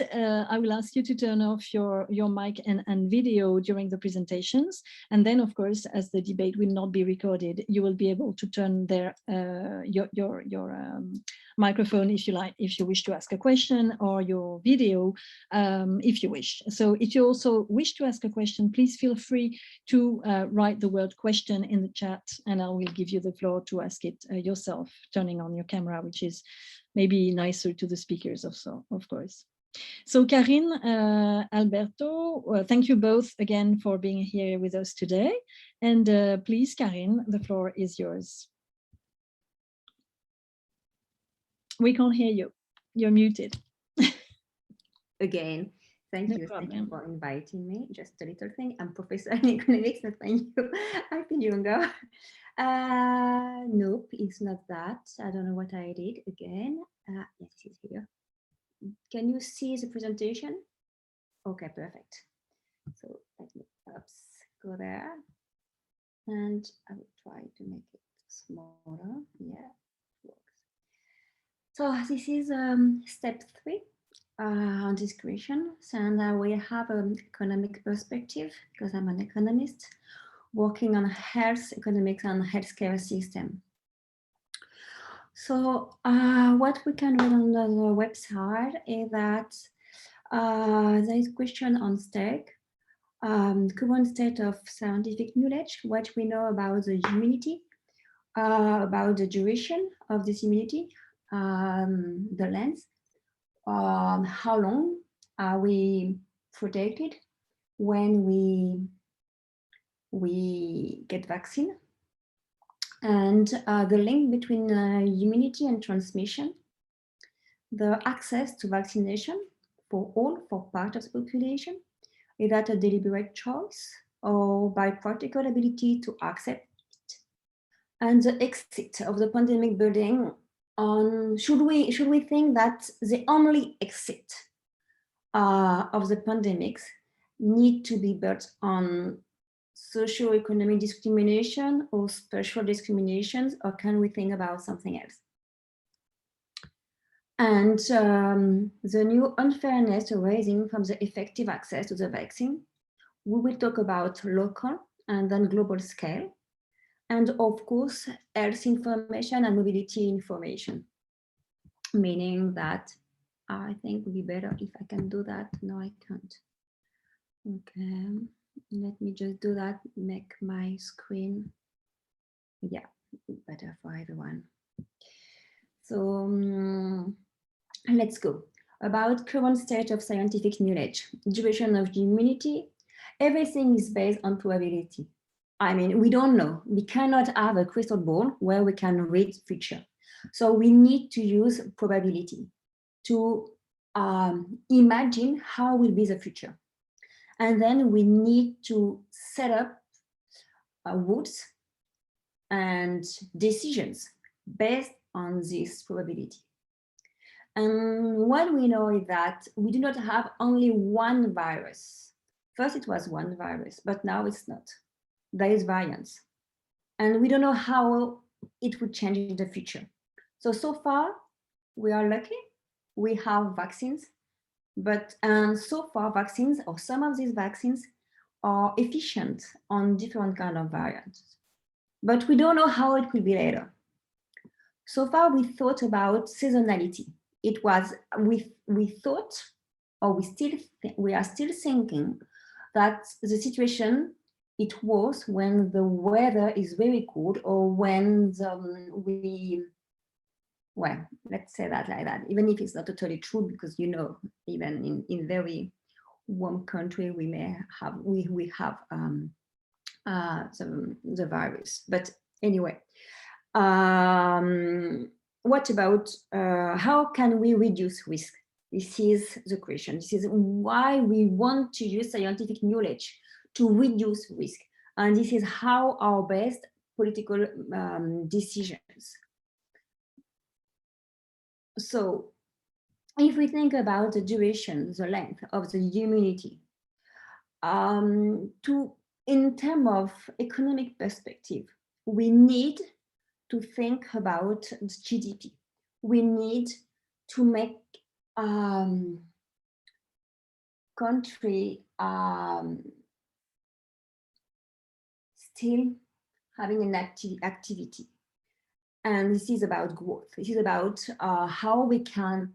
please, I will ask you to turn off your mic and video during the presentations. And then, of course, as the debate will not be recorded, you will be able to turn your microphone if you like, if you wish to ask a question, or your video if you wish. So if you also wish to ask a question, please feel free to write the word question in the chat, and I will give you the floor to ask it yourself, turning on your camera, which is maybe nicer to the speakers also, of course. So Carine, Alberto, thank you both again for being here with us today. And please, Carine, the floor is yours. We can't hear you. You're muted. Again, thank No you. problem. Thank you for inviting me. Just a little thing. I'm professor in economics, not thank you. I think younger. Nope, it's not that. I don't know what I did again. Yes, it's here. Can you see the presentation? Okay, perfect. So let me go there. And I will try to make it smaller. Yeah, it works. So this is step 3 on discrimination. And we have an economic perspective because I'm an economist working on health economics and healthcare system. So what we can read on the website is that there is a question on stake, current state of scientific knowledge, what we know about the immunity, about the duration of this immunity, the length, how long are we protected when we get vaccine, and the link between immunity and transmission, the access to vaccination for all, for part of the population, is that a deliberate choice or by practical ability to accept it, and the exit of the pandemic building on, should we think that the only exit of the pandemics need to be built on socio-economic discrimination or spatial discriminations, or can we think about something else? And the new unfairness arising from the effective access to the vaccine, we will talk about local and then global scale, and of course, health information and mobility information, meaning that I think it would be better if I can do that. No, I can't. Okay. Let me just do that, make my screen, yeah, better for everyone. So let's go. About current state of scientific knowledge, duration of the immunity, everything is based on probability. I mean, we don't know. We cannot have a crystal ball where we can read future. So we need to use probability to imagine how will be the future. And then we need to set up rules and decisions based on this probability. And what we know is that we do not have only one virus. First it was one virus, but now it's not. There is variants. And we don't know how it would change in the future. So far, we are lucky. We have vaccines. But so far, vaccines, or some of these vaccines, are efficient on different kind of variants. But we don't know how it will be later. So far, we thought about seasonality. It was, we thought, or we are still thinking that the situation, it was when the weather is very cold, or when well, let's say that like that, even if it's not totally true, because you know, even in very warm country, we may have we have the virus. But anyway, what about how can we reduce risk? This is the question. This is why we want to use scientific knowledge to reduce risk, and this is how our best political decisions. So if we think about the duration, the length of the immunity, in terms of economic perspective, we need to think about the GDP. We need to make country still having an activity. And this is about growth. This is about how we can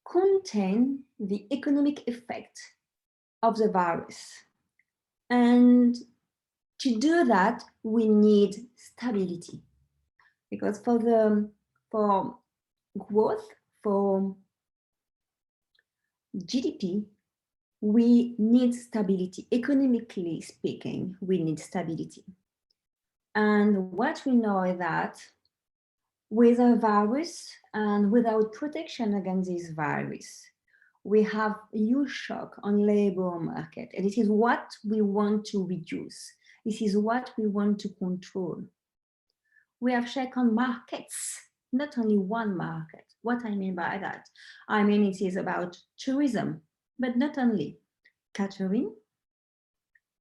contain the economic effect of the virus. And to do that, we need stability. Because for growth, for GDP, we need stability. Economically speaking, we need stability. And what we know is that with a virus and without protection against this virus, we have a huge shock on labor market. And this is what we want to reduce. This is what we want to control. We have check on markets, not only one market. What I mean by that? I mean, it is about tourism, but not only catering,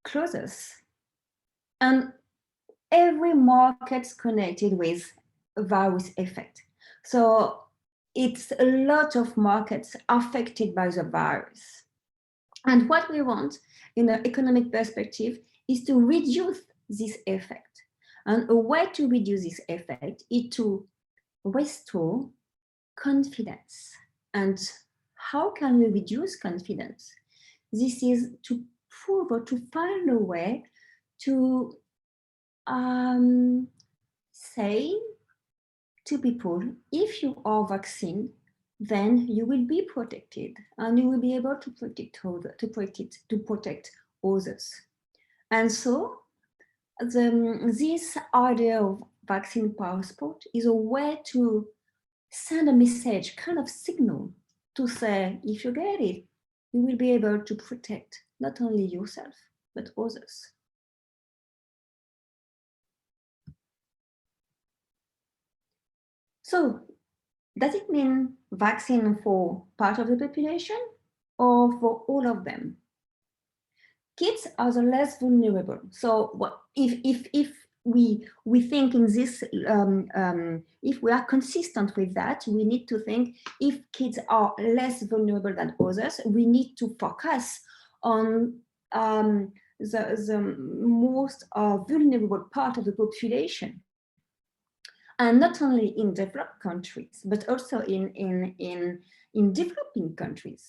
clothes, and every market's connected with a virus effect. So it's a lot of markets affected by the virus. And what we want in an economic perspective is to reduce this effect. And a way to reduce this effect is to restore confidence. And how can we reduce confidence? This is to prove or to find a way to say to people, if you are vaccinated, then you will be protected and you will be able to protect others. And so this idea of vaccine passport is a way to send a message, kind of signal to say, if you get it, you will be able to protect not only yourself, but others. So does it mean vaccine for part of the population or for all of them? Kids are the less vulnerable. So if we think in this, if we are consistent with that, we need to think if kids are less vulnerable than others, we need to focus on the most vulnerable part of the population. And not only in developed countries, but also in developing countries.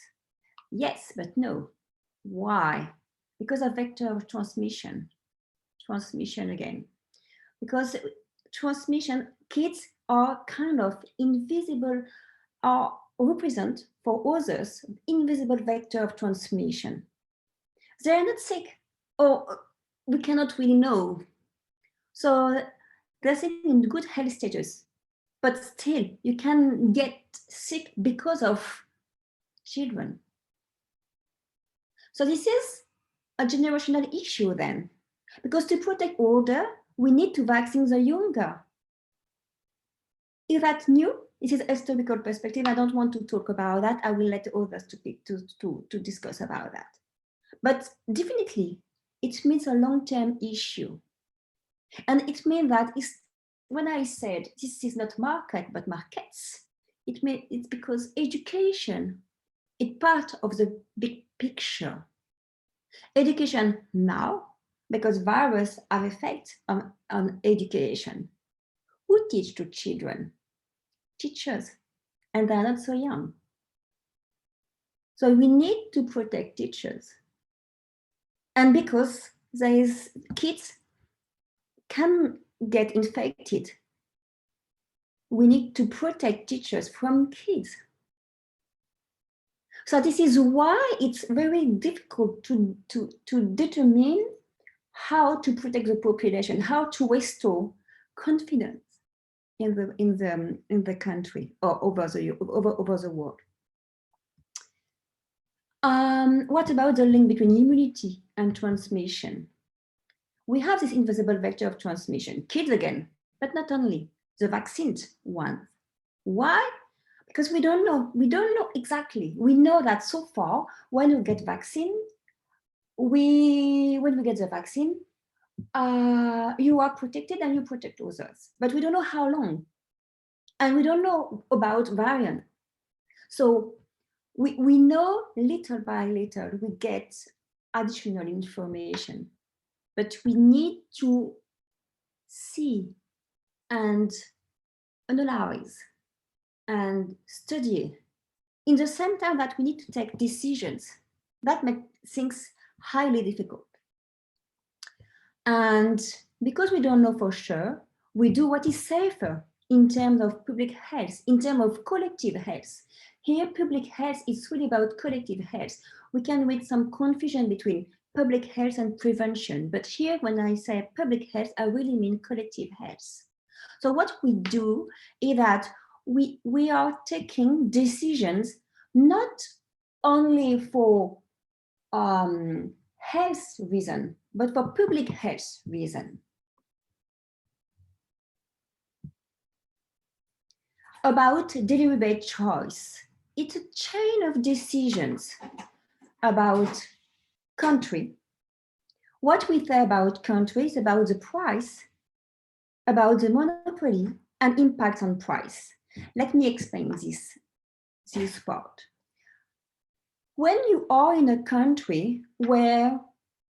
Yes, but no. Why? Because of vector of transmission. Transmission again. Because transmission, kids are kind of invisible, are represent for others, invisible vector of transmission. They are not sick, or we cannot really know. So they're sitting in good health status, but still you can get sick because of children. So this is a generational issue then, because to protect older, we need to vaccine the younger. Is that new? This is a historical perspective. I don't want to talk about that. I will let others to discuss about that. But definitely, it means a long-term issue. And it means that when I said this is not market, but markets, it's because education is part of the big picture. Education now, because virus have effect on education. Who teach to children? Teachers, and they're not so young. So we need to protect teachers. And because kids can get infected, we need to protect teachers from kids. So this is why it's very difficult to determine how to protect the population, how to restore confidence in the country or over the world. What about the link between immunity and transmission? We have this invisible vector of transmission, kids again, but not only, the vaccines one. Why? Because we don't know exactly. We know that so far, when we get vaccine, when we get the vaccine, you are protected and you protect others, but we don't know how long. And we don't know about variant. So we know little by little, we get additional information, but we need to see and analyze and study in the same time that we need to take decisions. That makes things highly difficult. And because we don't know for sure, we do what is safer in terms of public health, in terms of collective health. Here, public health is really about collective health. We can read some confusion between public health and prevention, but here, when I say public health, I really mean collective health. So what we do is that we are taking decisions not only for health reason, but for public health reason. About deliberate choice, it's a chain of decisions about country. What we say about country is about the price, about the monopoly, and impact on price. Let me explain this part. When you are in a country where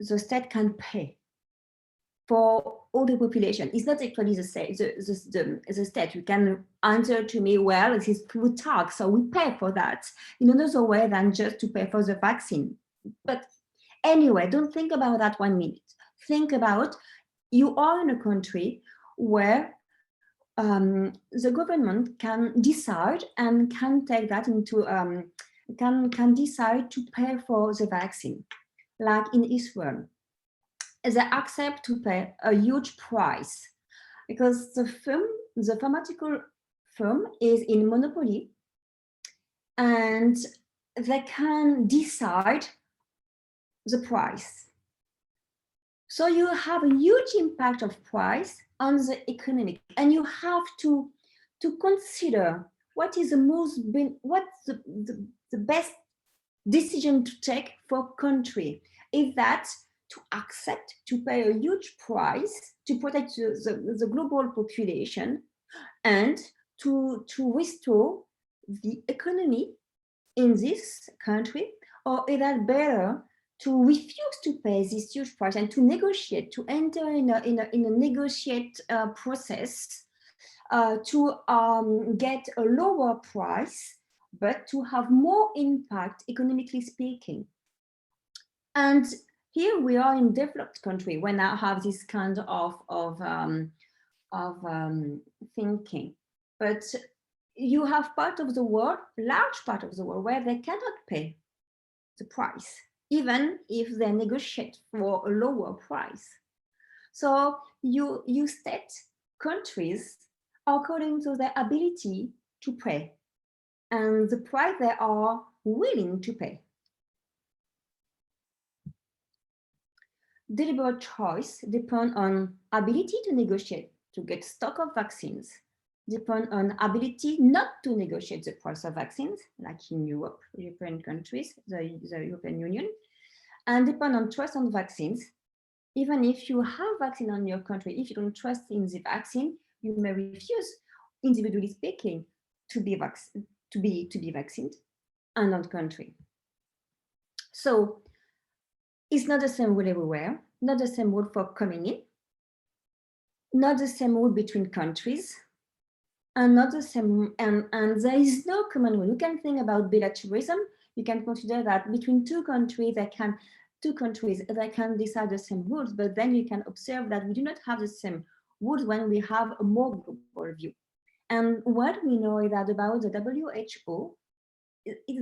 the state can pay for all the population, it's not actually the state. You can answer to me, well, it is through tax, so we pay for that in another way than just to pay for the vaccine. But anyway, don't think about that 1 minute. Think about you are in a country where the government can decide and can take that into can decide to pay for the vaccine, like in Israel. They accept to pay a huge price because the pharmaceutical firm is in monopoly, and they can decide the price. So you have a huge impact of price on the economic, and you have to consider what is what's the best decision to take for country. Is that to accept to pay a huge price to protect the global population and to restore the economy in this country, or is that better to refuse to pay this huge price and to negotiate, to enter in a negotiate process to get a lower price, but to have more impact economically speaking? And here we are in developed country when I have this kind of thinking, but you have part of the world, large part of the world, where they cannot pay the price, even if they negotiate for a lower price. So you state countries according to their ability to pay and the price they are willing to pay. Deliberate choice depends on ability to negotiate to get stock of vaccines, depend on ability not to negotiate the price of vaccines, like in Europe, European countries, the European Union, and depend on trust on vaccines. Even if you have vaccine on your country, if you don't trust in the vaccine, you may refuse, individually speaking, to be vaccinated and on country. So it's not the same rule everywhere, not the same rule for coming in, not the same rule between countries, and not the same, and there is no common rule. You can think about bilateralism. You can consider that between two countries, they can decide the same rules, but then you can observe that we do not have the same rules when we have a more global view. And what we know is that about the WHO,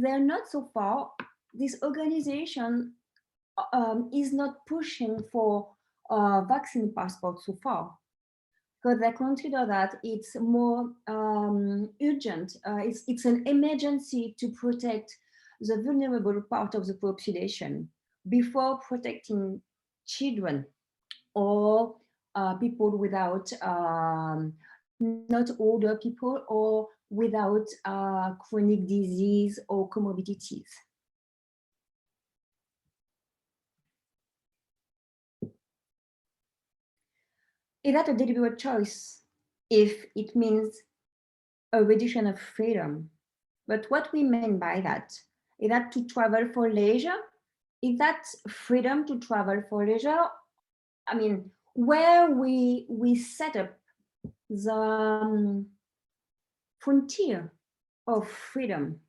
they're not so far. This organization is not pushing for vaccine passport so far, because they consider that it's more urgent. It's an emergency to protect the vulnerable part of the population before protecting children or people without, not older people, or without chronic disease or comorbidities. Is that a deliberate choice if it means a reduction of freedom? But what we mean by that, Is that to travel for leisure? Is that freedom to travel for leisure? I mean, where we set up the frontier of freedom.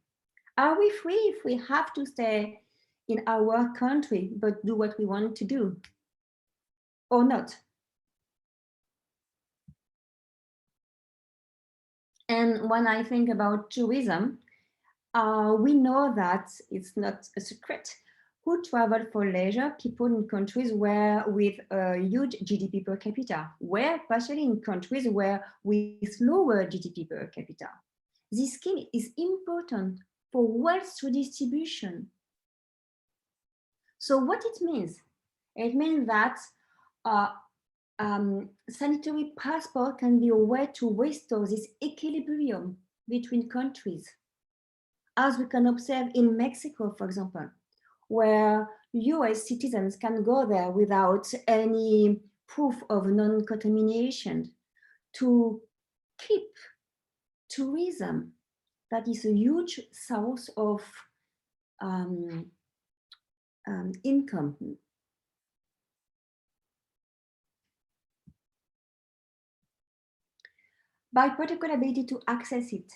Are we free if we have to stay in our country but do what we want to do, or not? And when I think about tourism, we know that it's not a secret. Who travel for leisure? People in countries where with a huge GDP per capita, where partially in countries where with lower GDP per capita. This scheme is important for wealth redistribution. So what it means? It means that sanitary passport can be a way to restore this equilibrium between countries. As we can observe in Mexico, for example, where US citizens can go there without any proof of non-contamination to keep tourism. That is a huge source of income. By particular ability to access it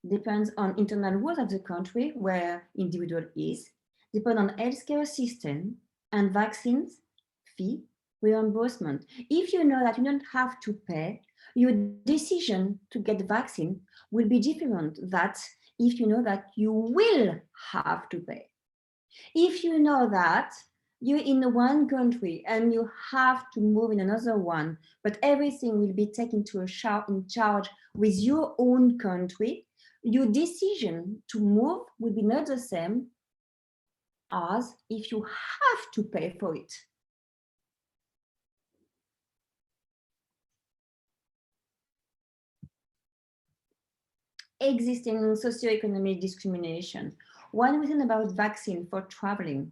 depends on internal rules of the country where individual is, depend on healthcare system and vaccines, fee, reimbursement. If you know that you don't have to pay, your decision to get the vaccine will be different than if you know that you will have to pay. If you know that you're in one country and you have to move in another one, but everything will be taken in charge with your own country, your decision to move will be not the same as if you have to pay for it. Existing socio-economic discrimination. One reason about vaccine for traveling.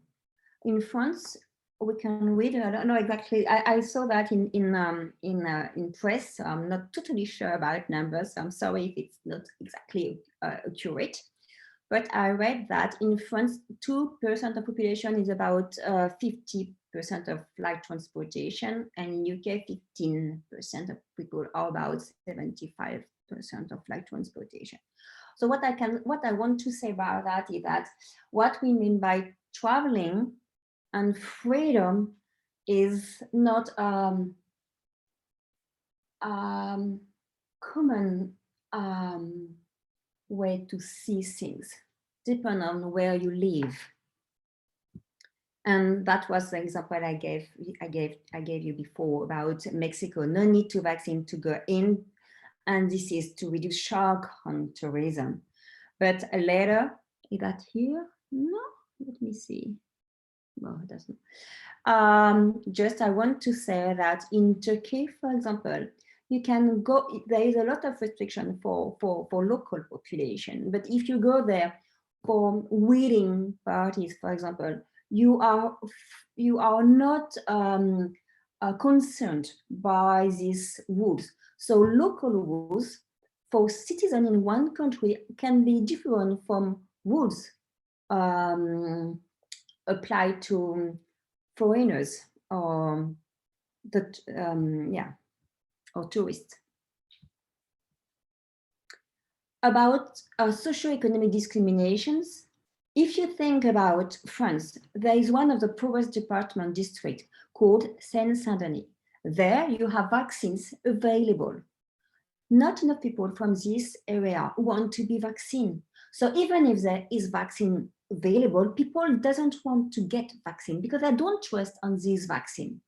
In France, we can read, I don't know exactly, I saw that in press. I'm not totally sure about numbers. I'm sorry if it's not exactly accurate. But I read that in France, 2% of population is about 50% of flight transportation, and in UK, 15% of people are about 75% of flight transportation. So what I want to say about that is that what we mean by traveling and freedom is not common way to see things, depending on where you live. And that was the example I gave you before about Mexico. No need to vaccine to go in, and this is to reduce shock on tourism. But later, is that here? No, let me see. No, it doesn't. Just I want to say that in Turkey, for example, you can go, there is a lot of restriction for local population, but if you go there for wedding parties, for example, you are not concerned by these rules. So local rules for citizens in one country can be different from rules applied to foreigners or or tourists. About socio-economic discriminations, if you think about France, there is one of the poorest department district called Seine-Saint-Denis. There you have vaccines available. Not enough people from this area want to be vaccinated. So even if there is vaccine available, people doesn't want to get vaccine because they don't trust on this vaccine.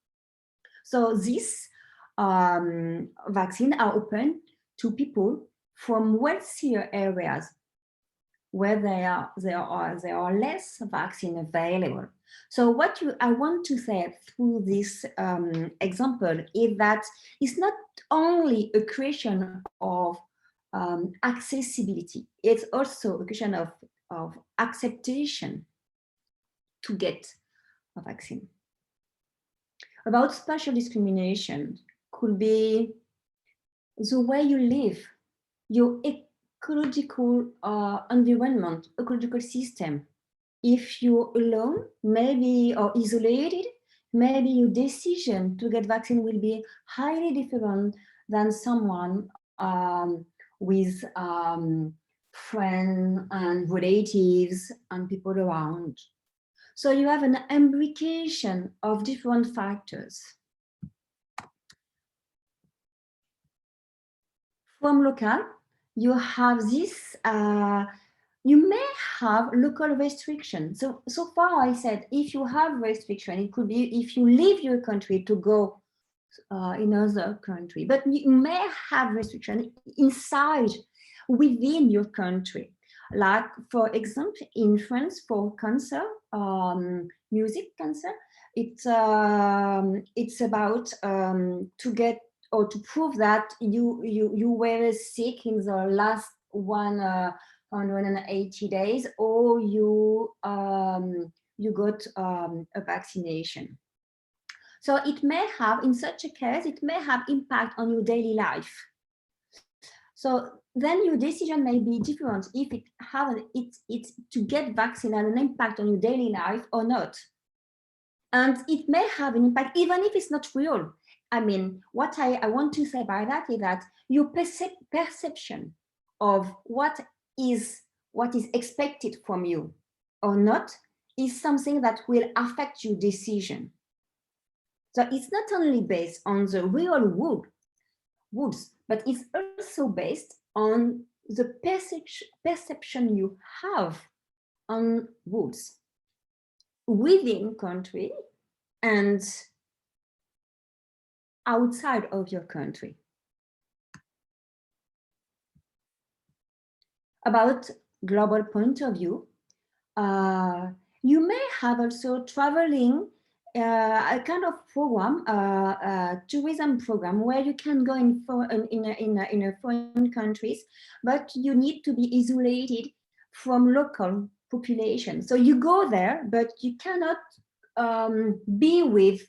So these vaccines are open to people from wealthier areas where there are less vaccine available. So what I want to say through this example is that it's not only a question of accessibility, it's also a question of acceptation to get a vaccine. About spatial discrimination could be the way you live, your ecological environment, ecological system. If you're alone, maybe, or isolated, maybe your decision to get vaccine will be highly different than someone with friends and relatives and people around. So you have an imbrication of different factors. From local, you have this, you may have local restriction. So far I said, if you have restriction, it could be if you leave your country to go in other country, but you may have restriction inside, within your country. Like, for example, in France, for cancer, music cancer, it's about to get or to prove that you were sick in the last 180 days, or you got a vaccination. So it may have, in such a case, it may have impact on your daily life. So then your decision may be different if it has it's to get vaccine and an impact on your daily life or not. And it may have an impact even if it's not real. I mean, what I want to say by that is that your perception of what is expected from you or not is something that will affect your decision. So it's not only based on the real rules, but it's also based on the perception you have on rules within country and outside of your country. About global point of view, you may have also traveling a kind of program, tourism program, where you can go in foreign countries, but you need to be isolated from local population. So you go there, but you cannot be with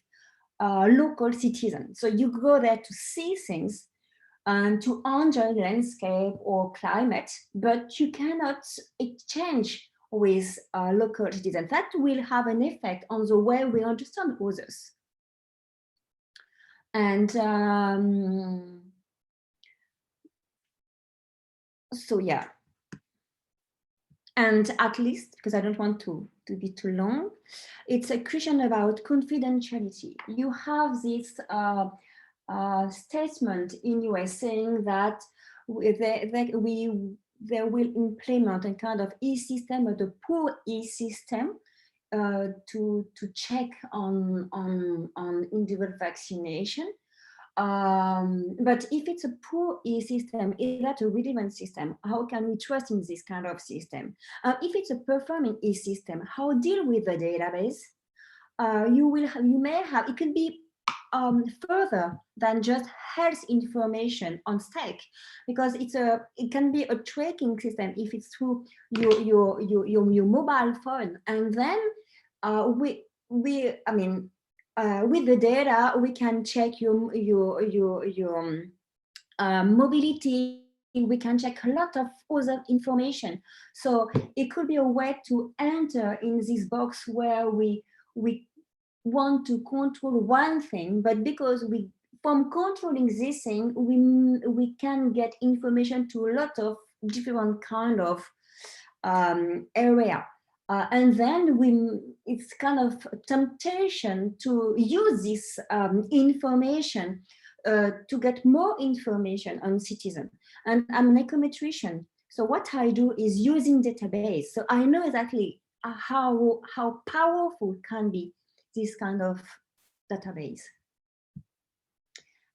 local citizens. So you go there to see things and to enjoy landscape or climate, but you cannot exchange with local citizens. That will have an effect on the way we understand others. And so, yeah. And at least, because I don't want to be too long, it's a question about confidentiality. You have this statement in US saying that they will implement a kind of e-system, or the poor e-system, to check on individual vaccination. But if it's a poor e-system, is that a relevant system? How can we trust in this kind of system? If it's a performing e-system, how deal with the database? You may have, it can be further than just health information on stake, because it can be a tracking system if it's through your mobile phone, and then with the data we can check your mobility. We can check a lot of other information. So it could be a way to enter in this box where we want to control one thing, but because from controlling this thing, we can get information to a lot of different kind of area. And then it's kind of temptation to use this information to get more information on citizens. And I'm an econometrician, so what I do is using database. So I know exactly how powerful can be this kind of database.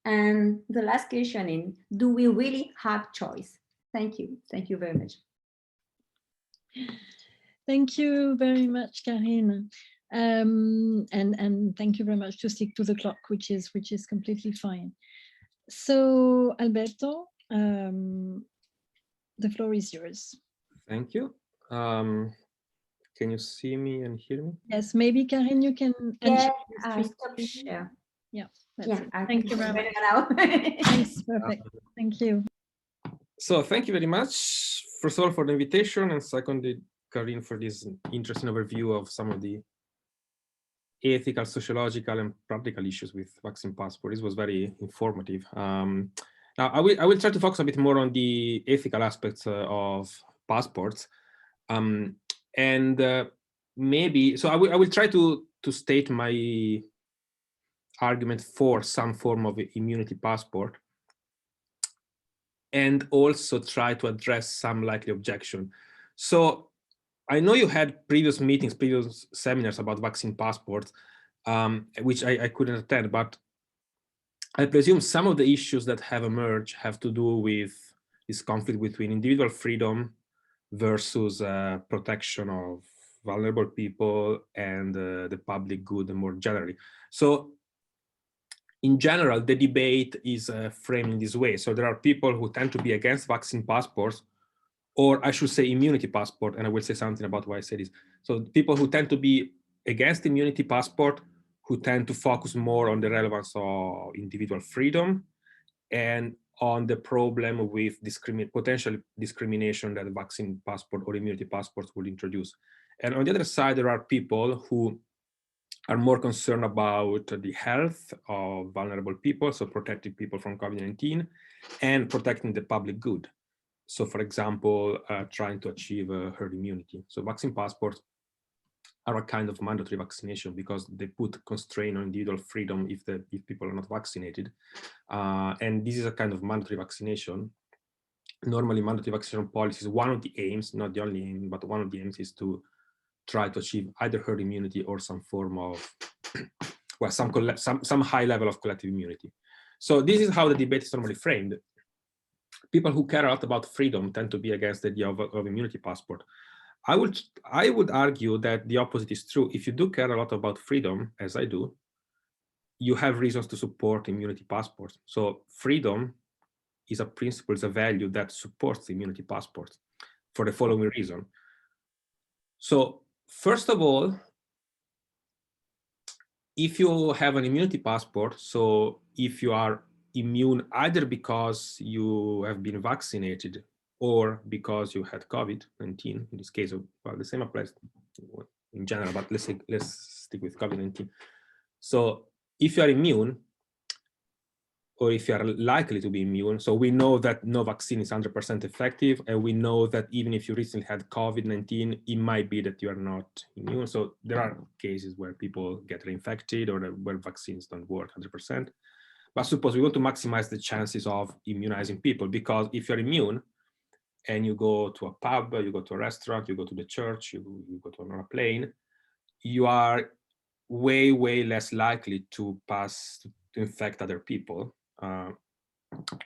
And the last question is, do we really have choice? Thank you. Thank you very much. Thank you very much, Carine. And thank you very much to stick to the clock, which is completely fine. So, Alberto, the floor is yours. Thank you. Can you see me and hear me? Yes, maybe Carine, you can. Yeah, stop share. Yeah, yeah. Thank you very much. Thanks, perfect. Thank you. So thank you very much, first of all, for the invitation, and secondly, Carine, for this interesting overview of some of the ethical, sociological, and practical issues with vaccine passport. This was very informative. Now, I will try to focus a bit more on the ethical aspects of passports, maybe. So I will try to state my argument for some form of immunity passport, and also try to address some likely objection. So I know you had previous meetings, previous seminars about vaccine passports, which I couldn't attend, but I presume some of the issues that have emerged have to do with this conflict between individual freedom versus protection of vulnerable people and the public good more generally. So in general, the debate is framed in this way. So there are people who tend to be against vaccine passports, or I should say immunity passport, and I will say something about why I say this. So people who tend to be against immunity passport, who tend to focus more on the relevance of individual freedom and on the problem with potential discrimination that the vaccine passport or immunity passports would introduce. And on the other side, there are people who are more concerned about the health of vulnerable people, so protecting people from COVID-19 and protecting the public good. So for example, trying to achieve herd immunity. So vaccine passports are a kind of mandatory vaccination because they put constraint on individual freedom if people are not vaccinated. And this is a kind of mandatory vaccination. Normally mandatory vaccination policies, one of the aims, not the only aim, but one of the aims is to try to achieve either herd immunity or some form of, well, some high level of collective immunity. So this is how the debate is normally framed. People who care a lot about freedom tend to be against the idea of immunity passport. I would argue that the opposite is true. If you do care a lot about freedom, as I do, you have reasons to support immunity passports. So freedom is a principle, is a value that supports immunity passports for the following reason. So first of all, if you have an immunity passport, so if you are immune either because you have been vaccinated or because you had COVID-19, in this case, well, the same applies in general, but let's stick with COVID-19. So if you are immune, or if you are likely to be immune, so we know that no vaccine is 100% effective, and we know that even if you recently had COVID-19, it might be that you are not immune. So there are cases where people get reinfected or where vaccines don't work 100%. But suppose we want to maximize the chances of immunizing people, because if you're immune and you go to a pub, you go to a restaurant, you go to the church, you go on a plane, you are way, way less likely to infect other people.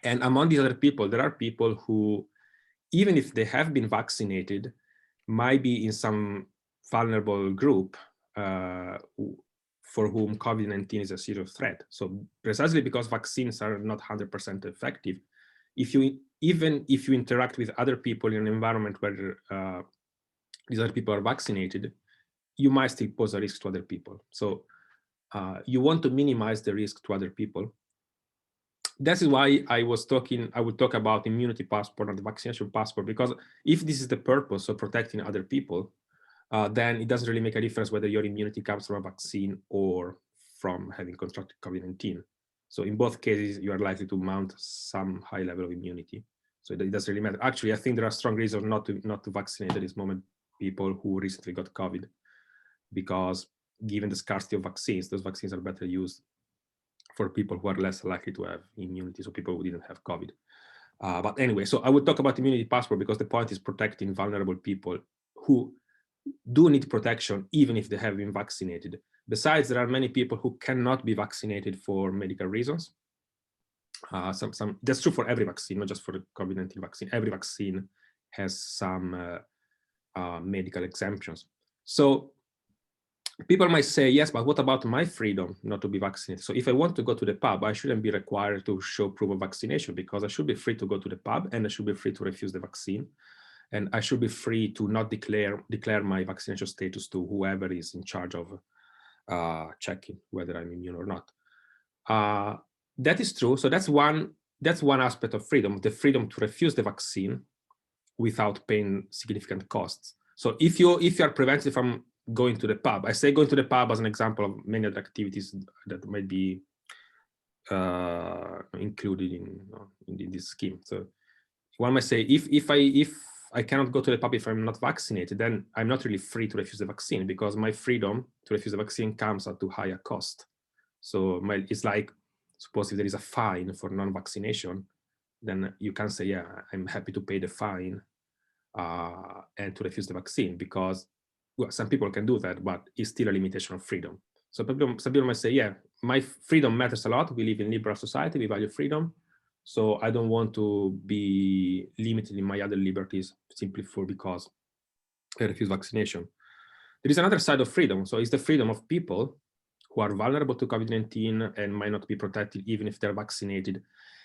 And among these other people, there are people who, even if they have been vaccinated, might be in some vulnerable group for whom COVID-19 is a serious threat. So precisely because vaccines are not 100% effective, even if you interact with other people in an environment where these other people are vaccinated, you might still pose a risk to other people. So you want to minimize the risk to other people. That is why I would talk about immunity passport and the vaccination passport, because if this is the purpose of protecting other people, then it doesn't really make a difference whether your immunity comes from a vaccine or from having contracted COVID-19. So in both cases, you are likely to mount some high level of immunity. So it doesn't really matter. Actually, I think there are strong reasons not to vaccinate at this moment people who recently got COVID, because given the scarcity of vaccines, those vaccines are better used for people who are less likely to have immunity, so people who didn't have COVID. But anyway, so I would talk about immunity passport because the point is protecting vulnerable people who do need protection even if they have been vaccinated. Besides, there are many people who cannot be vaccinated for medical reasons. That's true for every vaccine, not just for the COVID-19 vaccine. Every vaccine has some medical exemptions. So people might say, yes, but what about my freedom not to be vaccinated? So if I want to go to the pub, I shouldn't be required to show proof of vaccination, because I should be free to go to the pub, and I should be free to refuse the vaccine. And I should be free to not declare my vaccination status to whoever is in charge of checking whether I'm immune or not. That is true. So that's one that's one aspect of freedom, the freedom to refuse the vaccine without paying significant costs. So if you are prevented from going to the pub, I say going to the pub as an example of many other activities that might be included in this scheme. So one might say, if I cannot go to the pub if I'm not vaccinated, then I'm not really free to refuse the vaccine, because my freedom to refuse the vaccine comes at a higher cost. So it's like, suppose if there is a fine for non-vaccination, then you can say, yeah, I'm happy to pay the fine and to refuse the vaccine, because well, some people can do that, but it's still a limitation of freedom. So some people might say, yeah, my freedom matters a lot. We live in a liberal society, we value freedom. So I don't want to be limited in my other liberties simply because I refuse vaccination. There is another side of freedom. So it's the freedom of people who are vulnerable to COVID-19 and might not be protected even if they're vaccinated,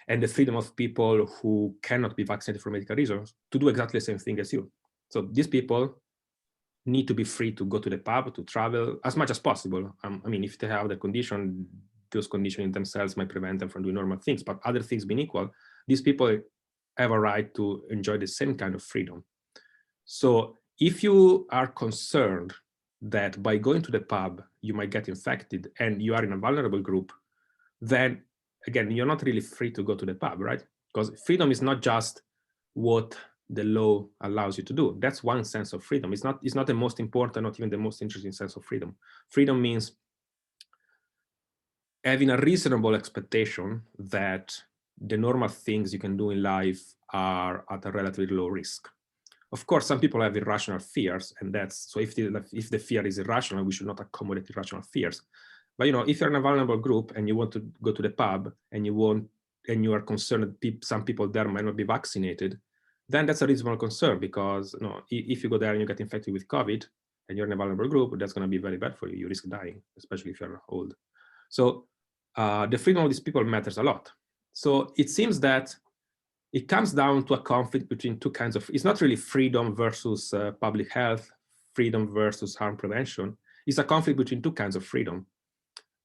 and the freedom of people who cannot be vaccinated for medical reasons to do exactly the same thing as you. So these people need to be free to go to the pub, to travel as much as possible. I mean, if they have the condition, those conditions in themselves might prevent them from doing normal things, but other things being equal, these people have a right to enjoy the same kind of freedom. So if you are concerned that by going to the pub, you might get infected and you are in a vulnerable group, then again, you're not really free to go to the pub, right? Because freedom is not just what the law allows you to do. That's one sense of freedom. It's not the most important, not even the most interesting sense of freedom. Freedom means having a reasonable expectation that the normal things you can do in life are at a relatively low risk. Of course, some people have irrational fears, and that's so if the fear is irrational, we should not accommodate irrational fears. But if you're in a vulnerable group and you want to go to the pub and you are concerned that some people there might not be vaccinated, then that's a reasonable concern, because if you go there and you get infected with COVID and you're in a vulnerable group, that's going to be very bad for you. You risk dying, especially if you're old. So the freedom of these people matters a lot. So it seems that it comes down to a conflict between two kinds of, it's not really freedom versus public health, freedom versus harm prevention. It's a conflict between two kinds of freedom.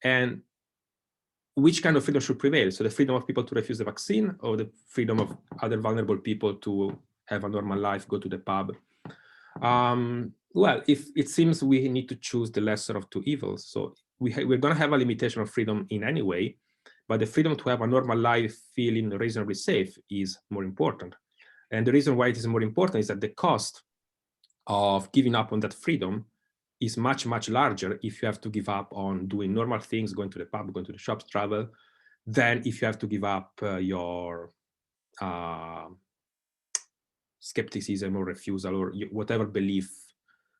And which kind of freedom should prevail? So the freedom of people to refuse the vaccine, or the freedom of other vulnerable people to have a normal life, go to the pub? Well, if it seems we need to choose the lesser of two evils. So we're going to have a limitation of freedom in any way, but the freedom to have a normal life feeling reasonably safe is more important. And the reason why it is more important is that the cost of giving up on that freedom is much, much larger if you have to give up on doing normal things, going to the pub, going to the shops, travel, than if you have to give up your skepticism or refusal or whatever belief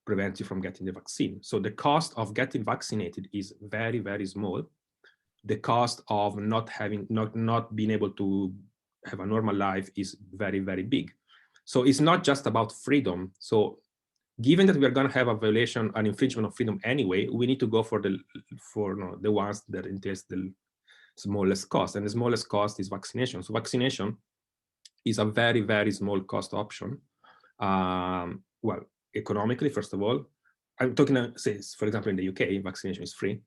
prevents you from getting the vaccine. So the cost of getting vaccinated is very, very small. The cost of not being able to have a normal life is very, very big. So it's not just about freedom. So given that we are going to have a violation, an infringement of freedom anyway, we need to go for the ones that entails the smallest cost, and the smallest cost is vaccination. So vaccination is a very, very small cost option. Well, economically, first of all, I'm talking, say, for example, in the UK, vaccination is free.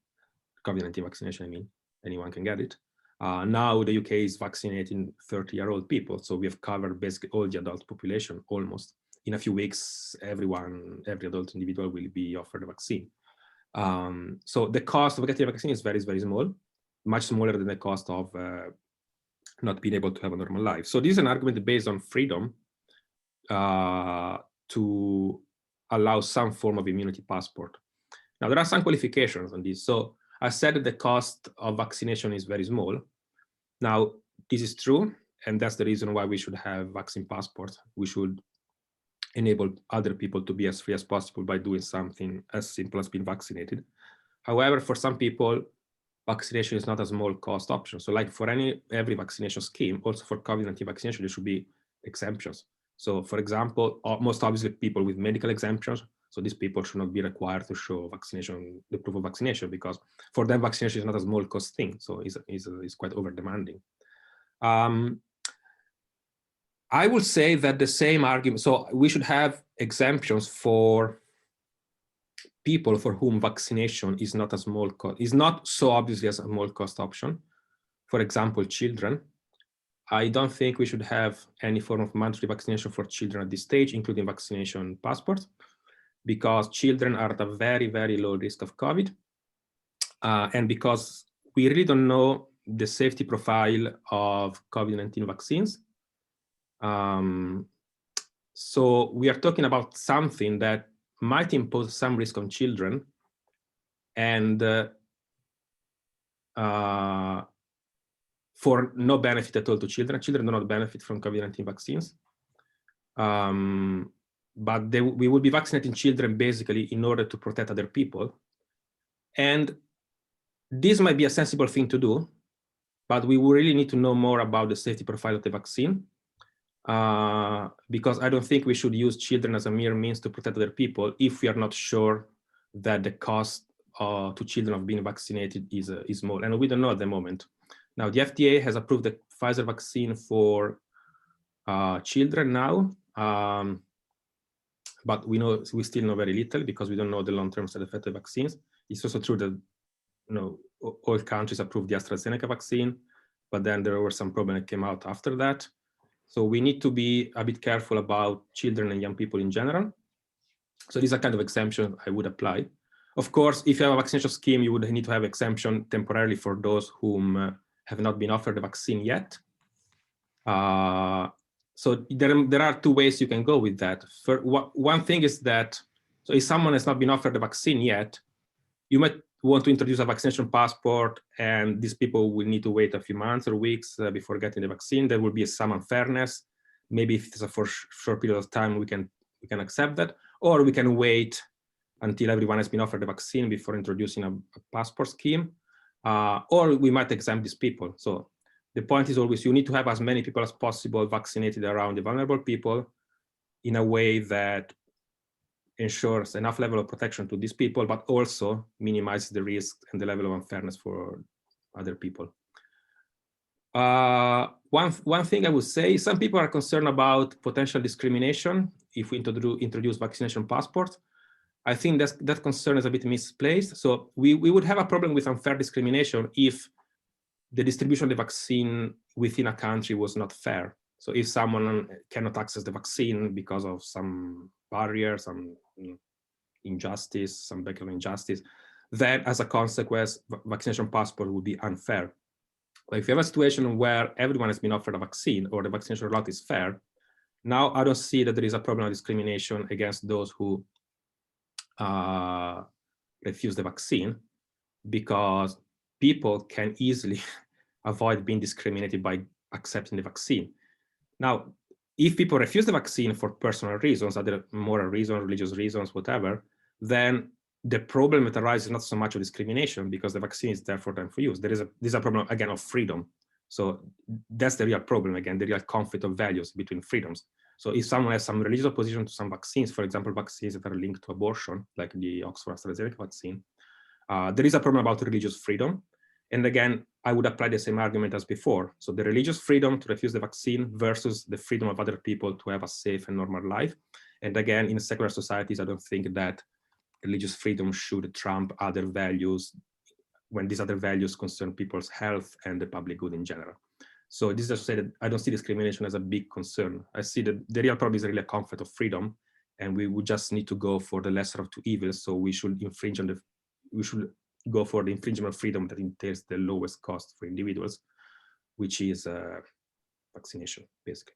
COVID-19 vaccination, I mean, anyone can get it. Now the UK is vaccinating 30-year-old people, so we have covered basically all the adult population almost. In a few weeks, every adult individual will be offered a vaccine. So the cost of getting a vaccine is very, very small, much smaller than the cost of not being able to have a normal life. So this is an argument based on freedom to allow some form of immunity passport. Now, there are some qualifications on this. So I said that the cost of vaccination is very small. Now, this is true, and that's the reason why we should have vaccine passports. We should enable other people to be as free as possible by doing something as simple as being vaccinated. However, for some people, vaccination is not a small cost option. So like for every vaccination scheme, also for COVID-19 vaccination, there should be exemptions. So for example, most obviously people with medical exemptions. So these people should not be required to show vaccination, the proof of vaccination, because for them, vaccination is not a small cost thing. So it's quite over demanding. I would say that the same argument, so we should have exemptions for people for whom vaccination is not a small cost, is not so obviously as a small cost option. For example, children. I don't think we should have any form of mandatory vaccination for children at this stage, including vaccination passports, because children are at a very, very low risk of COVID. And because we really don't know the safety profile of COVID-19 vaccines. So we are talking about something that might impose some risk on children, and for no benefit at all to children. Children do not benefit from COVID-19 vaccines. But we will be vaccinating children basically in order to protect other people. And this might be a sensible thing to do, but we will really need to know more about the safety profile of the vaccine, because I don't think we should use children as a mere means to protect other people if we are not sure that the cost to children of being vaccinated is small, and we don't know at the moment. Now, the FDA has approved the Pfizer vaccine for children now, but we still know very little because we don't know the long-term side effect of vaccines. It's also true that all countries approved the AstraZeneca vaccine, but then there were some problems that came out after that. So we need to be a bit careful about children and young people in general. So these are kind of exemptions I would apply. Of course, if you have a vaccination scheme, you would need to have exemption temporarily for those whom have not been offered the vaccine yet. So there are two ways you can go with that. One thing is that, so if someone has not been offered the vaccine yet, you might want to introduce a vaccination passport, and these people will need to wait a few months or weeks before getting the vaccine. There will be some unfairness. Maybe if it's a for short period of time, we can accept that, or we can wait until everyone has been offered the vaccine before introducing a passport scheme, or we might exempt these people. So the point is always you need to have as many people as possible vaccinated around the vulnerable people in a way that ensures enough level of protection to these people, but also minimizes the risk and the level of unfairness for other people. One thing I would say, some people are concerned about potential discrimination if we introduce vaccination passports. I think that concern is a bit misplaced. So we would have a problem with unfair discrimination if the distribution of the vaccine within a country was not fair. So if someone cannot access the vaccine because of some barrier, some injustice, some background injustice, then as a consequence, vaccination passport would be unfair. But if you have a situation where everyone has been offered a vaccine or the vaccination rollout is fair, now I don't see that there is a problem of discrimination against those who refuse the vaccine, because people can easily avoid being discriminated by accepting the vaccine. Now, if people refuse the vaccine for personal reasons, other moral reasons, religious reasons, whatever, then the problem that arises is not so much of discrimination, because the vaccine is there for them for use. There's a problem, again, of freedom. So that's the real problem, again, the real conflict of values between freedoms. So if someone has some religious opposition to some vaccines, for example, vaccines that are linked to abortion, like the Oxford AstraZeneca vaccine, there is a problem about religious freedom. And again, I would apply the same argument as before. So the religious freedom to refuse the vaccine versus the freedom of other people to have a safe and normal life. And again, in secular societies, I don't think that religious freedom should trump other values when these other values concern people's health and the public good in general. So this is to say that I don't see discrimination as a big concern. I see that the real problem is really a conflict of freedom, and we would just need to go for the lesser of two evils. So we should go for the infringement of freedom that entails the lowest cost for individuals, which is vaccination, basically.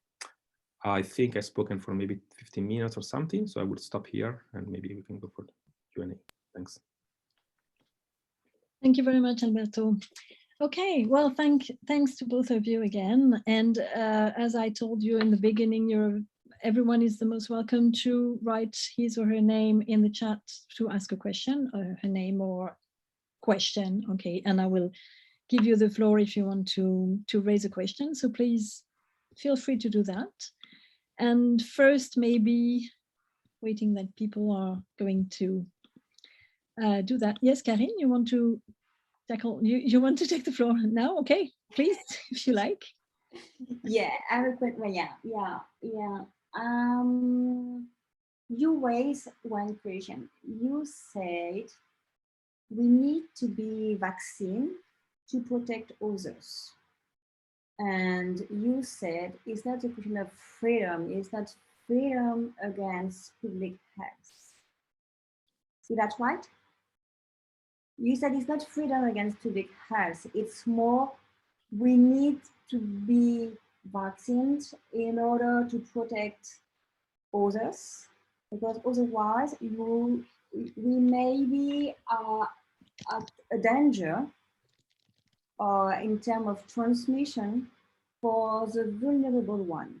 I think I've spoken for maybe 15 minutes or something, so I would stop here and maybe we can go for the Q&A. Thanks. Thank you very much, Alberto. Okay, well, thanks to both of you again. And as I told you in the beginning, everyone is the most welcome to write his or her name in the chat to ask a question, or her name or question. Okay, and I will give you the floor if you want to raise a question. So please feel free to do that. And first, maybe waiting that people are going to do that. Yes, Carine, you want to tackle? You want to take the floor now? Okay, please, if you like. Yeah, I have a quick one. Yeah. You raised one question. You said we need to be vaccinated to protect others. And you said it's not a question of freedom, it's not freedom against public health. Is that right? You said it's not freedom against public health, it's more we need to be vaccinated in order to protect others, because otherwise we may be at a danger in terms of transmission for the vulnerable ones.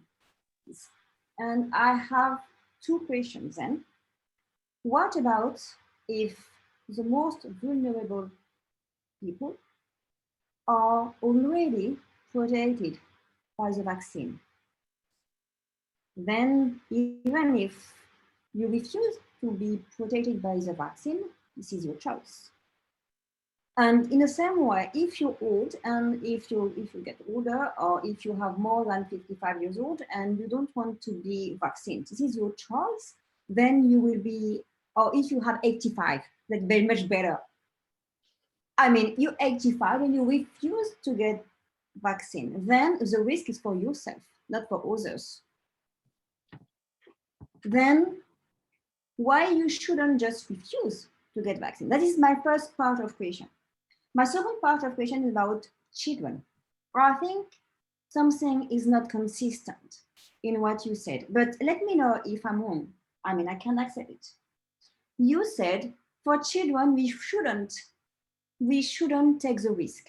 And I have two questions then. What about if the most vulnerable people are already protected by the vaccine? Then even if you refuse to be protected by the vaccine, this is your choice. And in the same way, if you're old and if you get older, or if you have more than 55 years old and you don't want to be vaccinated, this is your choice, then you will be, or if you have 85, that's very much better. I mean, you're 85 and you refuse to get vaccine, then the risk is for yourself, not for others. Then why you shouldn't just refuse to get vaccine? That is my first part of question. My second part of question is about children. I think something is not consistent in what you said, but let me know if I'm wrong. I mean, I can accept it. You said for children, we shouldn't take the risk.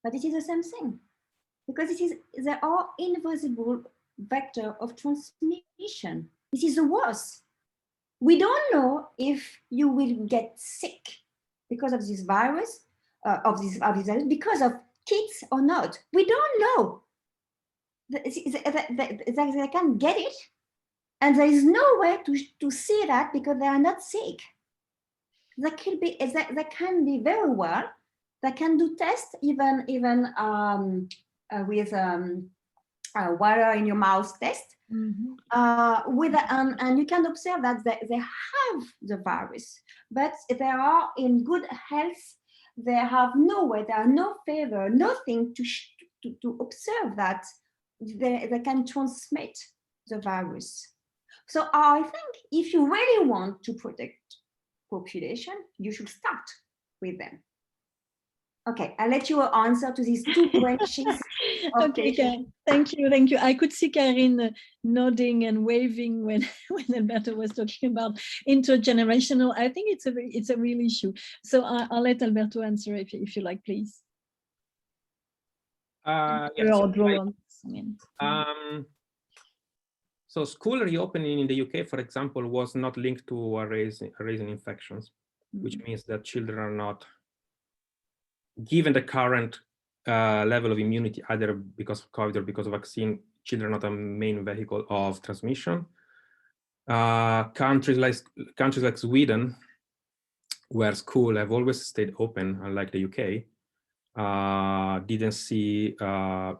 But it is the same thing, because there are invisible vector of transmission. This is the worst. We don't know if you will get sick because of this virus, because of kids or not. We don't know. They can't get it, and there is no way to see that because they are not sick. They can be very well. They can do tests even with water in your mouth test. Mm-hmm. And you can observe that they have the virus, but they are in good health. They have no way, there are no fever, nothing to observe that they can transmit the virus. So I think if you really want to protect population, you should start with them. Okay, I'll let you answer to these two questions. Okay, thank you. I could see Carine nodding and waving when Alberto was talking about intergenerational. I think it's a real issue. So I'll let Alberto answer if you like, please. So school reopening in the UK, for example, was not linked to a rise in infections, which means that children are not, given the current level of immunity, either because of COVID or because of vaccine, children are not a main vehicle of transmission. Countries like Sweden, where schools have always stayed open, unlike the UK, didn't see a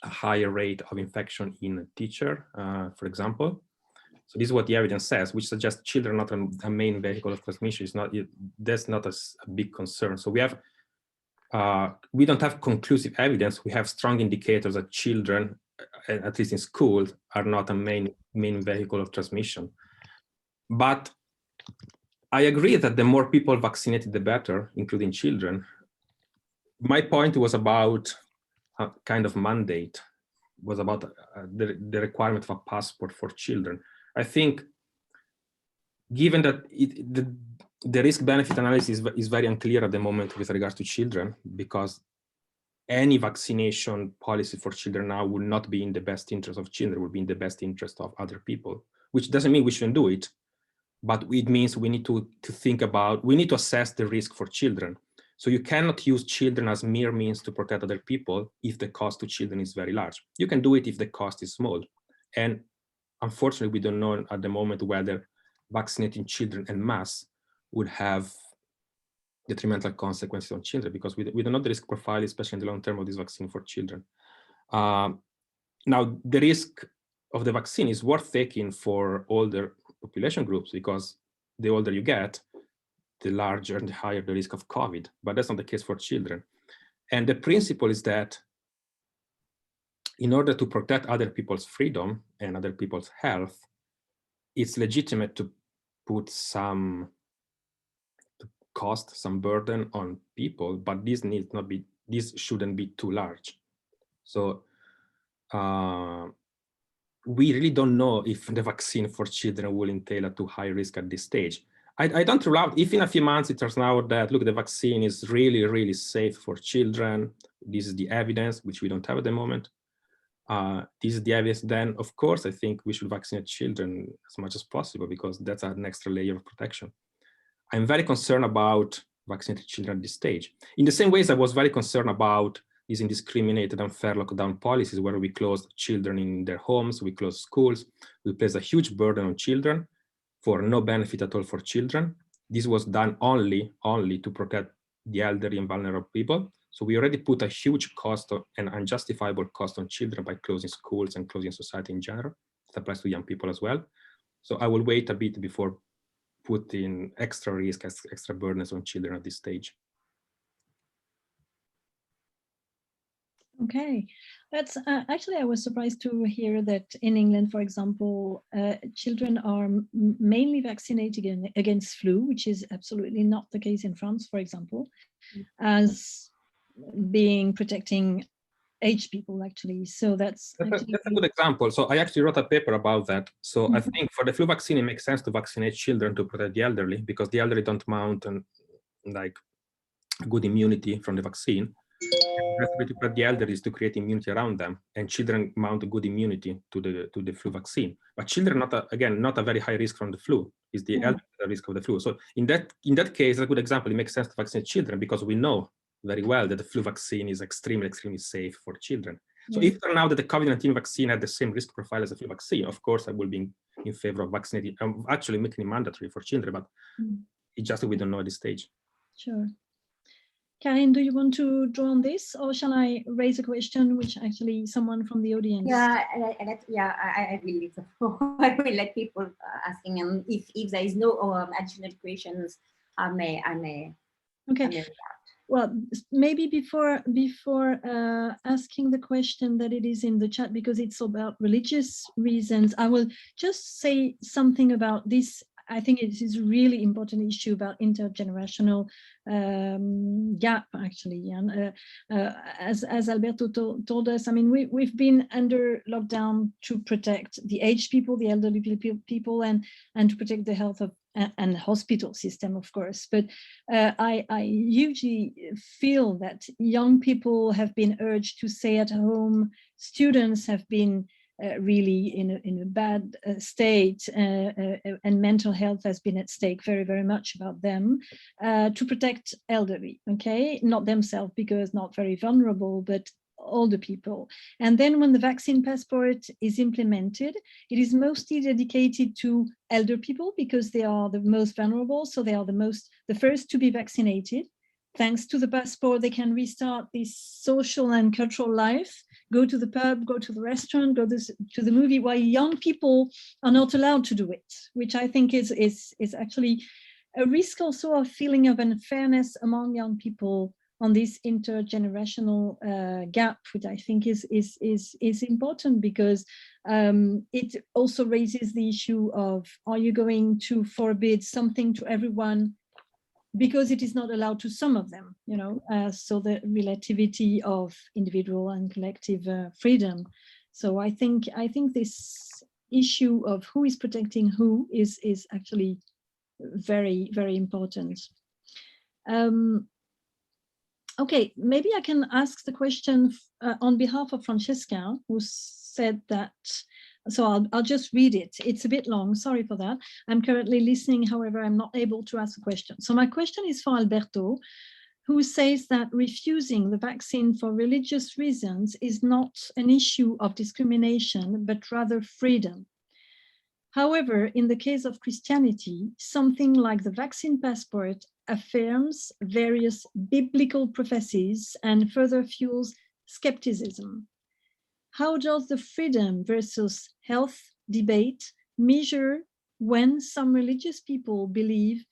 higher rate of infection in teacher, for example. So this is what the evidence says, which suggests children are not a main vehicle of transmission. That's not a big concern. So we don't have conclusive evidence. We have strong indicators that children, at least in school, are not a main vehicle of transmission. But I agree that the more people vaccinated, the better, including children. My point was about a kind of mandate, was about the requirement of a passport for children. I think, given that the risk-benefit analysis is very unclear at the moment with regards to children, because any vaccination policy for children now will not be in the best interest of children, will be in the best interest of other people, which doesn't mean we shouldn't do it, but it means we need to think about, we need to assess the risk for children. So you cannot use children as mere means to protect other people if the cost to children is very large. You can do it if the cost is small. And unfortunately, we don't know at the moment whether vaccinating children en masse would have detrimental consequences on children, because we don't know the risk profile, especially in the long term, of this vaccine for children. Now, the risk of the vaccine is worth taking for older population groups, because the older you get, the larger and the higher the risk of COVID, but that's not the case for children. And the principle is that in order to protect other people's freedom and other people's health, it's legitimate to put some cost, some burden on people, but this shouldn't be too large. So we really don't know if the vaccine for children will entail a too high risk at this stage. I don't rule out if in a few months it turns out that, look, the vaccine is really, really safe for children. This is the evidence, which we don't have at the moment. This is the evidence, then of course I think we should vaccinate children as much as possible, because that's an extra layer of protection. I'm very concerned about vaccinated children at this stage. In the same ways I was very concerned about these indiscriminated, unfair lockdown policies where we closed children in their homes, we closed schools, we placed a huge burden on children for no benefit at all for children. This was done only to protect the elderly and vulnerable people. So we already put a huge cost and unjustifiable cost on children by closing schools and closing society in general. That applies to young people as well. So I will wait a bit before putting extra risk, extra burdens on children at this stage. Okay, that's actually, I was surprised to hear that in England, for example, children are mainly vaccinated against flu, which is absolutely not the case in France, for example, as being protecting aged people, actually. So that's a good example. So I actually wrote a paper about that. So I think for the flu vaccine, it makes sense to vaccinate children to protect the elderly, because the elderly don't mount like good immunity from the vaccine. The best way to protect the elderly is to create immunity around them, and children mount good immunity to the flu vaccine. But children, not a very high risk from the flu. Is the elderly risk of the flu. So in that case, a good example, it makes sense to vaccinate children, because we know very well that the flu vaccine is extremely, extremely safe for children. So if now that the COVID-19 vaccine had the same risk profile as the flu vaccine, of course I will be in favor of vaccinating, actually making it mandatory for children, but it's just that we don't know at this stage. Sure. Carine, do you want to draw on this, or shall I raise a question which actually someone from the audience? I will let people asking, and if there is no additional questions, I may. Okay. Well, maybe before asking the question that it is in the chat, because it's about religious reasons, I will just say something about this. I think it is a really important issue about intergenerational gap, actually. And as Alberto told us, I mean, we've been under lockdown to protect the aged people, the elderly people, and to protect the health of and hospital system, of course. But I usually feel that young people have been urged to stay at home. Students have been really in a bad state, and mental health has been at stake very, very much about them, to protect elderly, okay? Not themselves, because not very vulnerable, but older people. And then when the vaccine passport is implemented, it is mostly dedicated to elder people, because they are the most vulnerable, so they are the first to be vaccinated. Thanks to the passport, they can restart this social and cultural life, go to the pub, go to the restaurant, go to the movie, while young people are not allowed to do it, which I think is actually a risk, also of feeling of unfairness among young people on this intergenerational gap, which I think is important, because it also raises the issue of, are you going to forbid something to everyone because it is not allowed to some of them, you know? So the relativity of individual and collective freedom. So I think this issue of who is protecting who is actually very, very important. Okay, maybe I can ask the question on behalf of Francesca, who said that, so I'll just read it. It's a bit long, sorry for that. I'm currently listening, however, I'm not able to ask a question. So my question is for Alberto, who says that refusing the vaccine for religious reasons is not an issue of discrimination, but rather freedom. However, in the case of Christianity, something like the vaccine passport affirms various biblical prophecies and further fuels skepticism. How does the freedom versus health debate measure when some religious people believe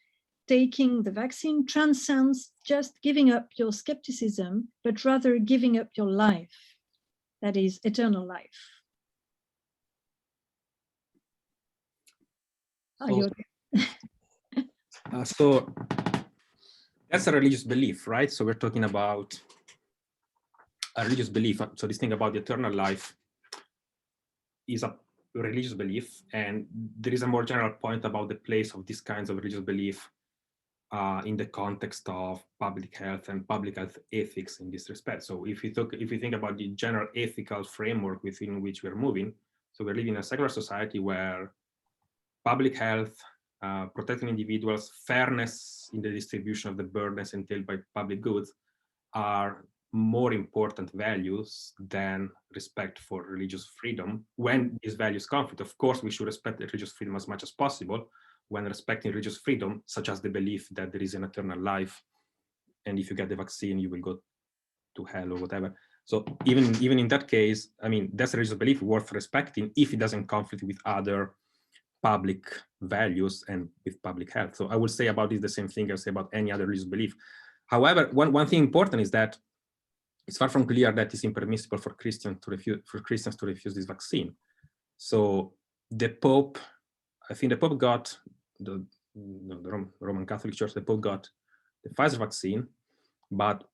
taking the vaccine transcends just giving up your skepticism, but rather giving up your life? that is eternal life. So that's a religious belief, right? So we're talking about a religious belief. So this thing about the eternal life is a religious belief, and there is a more general point about the place of these kinds of religious belief in the context of public health and public health ethics in this respect. So if you think about the general ethical framework within which we're moving, so we're living in a secular society where public health, protecting individuals, fairness in the distribution of the burdens entailed by public goods are more important values than respect for religious freedom. When these values conflict, of course, we should respect religious freedom as much as possible. When respecting religious freedom, such as the belief that there is an eternal life, and if you get the vaccine, you will go to hell or whatever. So even in that case, I mean, that's a religious belief worth respecting if it doesn't conflict with other public values and with public health. So I would say about this the same thing I say about any other religious belief. However, one thing important is that it's far from clear that it's impermissible for Christians to refuse this vaccine. So the Pope, I think the Pope got the Roman Catholic Church, the Pope got the Pfizer vaccine, but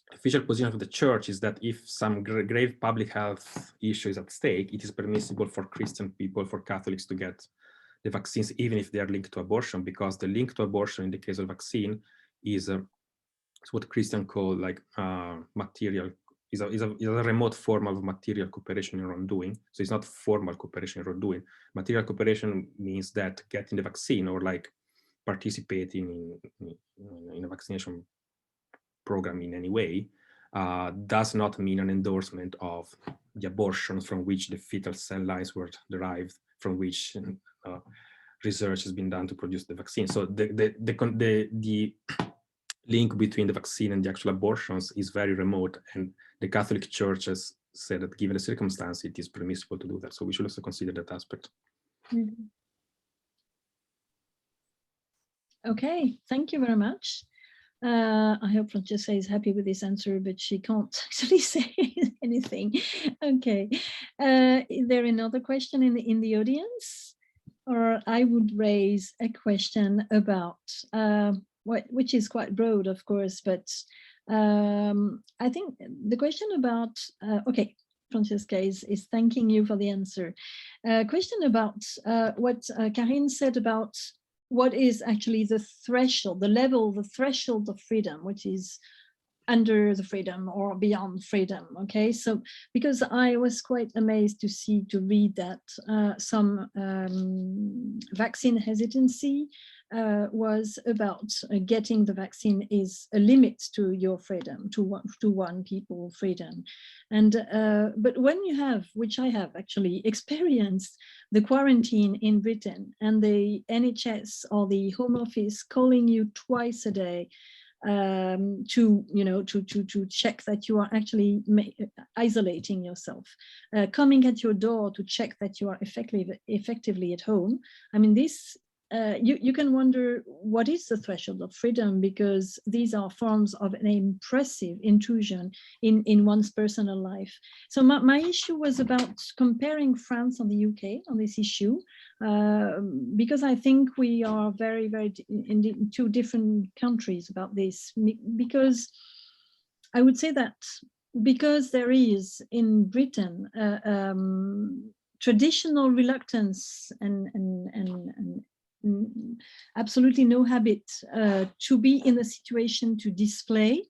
the official position of the Church is that if some grave public health issue is at stake, it is permissible for Christian people, for Catholics to get the vaccines, even if they are linked to abortion, because the link to abortion in the case of vaccine is what Christians call like material, is a remote form of material cooperation in wrongdoing. So it's not formal cooperation in wrongdoing. Material cooperation means that getting the vaccine or like participating in a vaccination program in any way does not mean an endorsement of the abortions from which the fetal cell lines were derived, from which research has been done to produce the vaccine. So the link between the vaccine and the actual abortions is very remote, and the Catholic Church has said that given the circumstance, it is permissible to do that. So we should also consider that aspect. Mm-hmm. Okay, thank you very much. I hope Francesca is happy with this answer, but she can't actually say anything. Okay, is there another question in the audience? Or I would raise a question about which is quite broad, of course, but I think the question about, okay, Francesca is thanking you for the answer. Question about what Carine said about what is actually the threshold, the threshold of freedom, which is under the freedom or beyond freedom. Okay, so because I was quite amazed to read that some vaccine hesitancy was about getting the vaccine is a limit to your freedom, to one people freedom. And but when you have, which I have actually experienced, the quarantine in Britain and the NHS or the Home Office calling you twice a day to check that you are actually isolating yourself, coming at your door to check that you are effectively at home. I mean, this you can wonder what is the threshold of freedom, because these are forms of an impressive intrusion in one's personal life. So my issue was about comparing France and the UK on this issue, because I think we are very, very in two different countries about this, because I would say that because there is in Britain traditional reluctance and absolutely no habit to be in a situation to display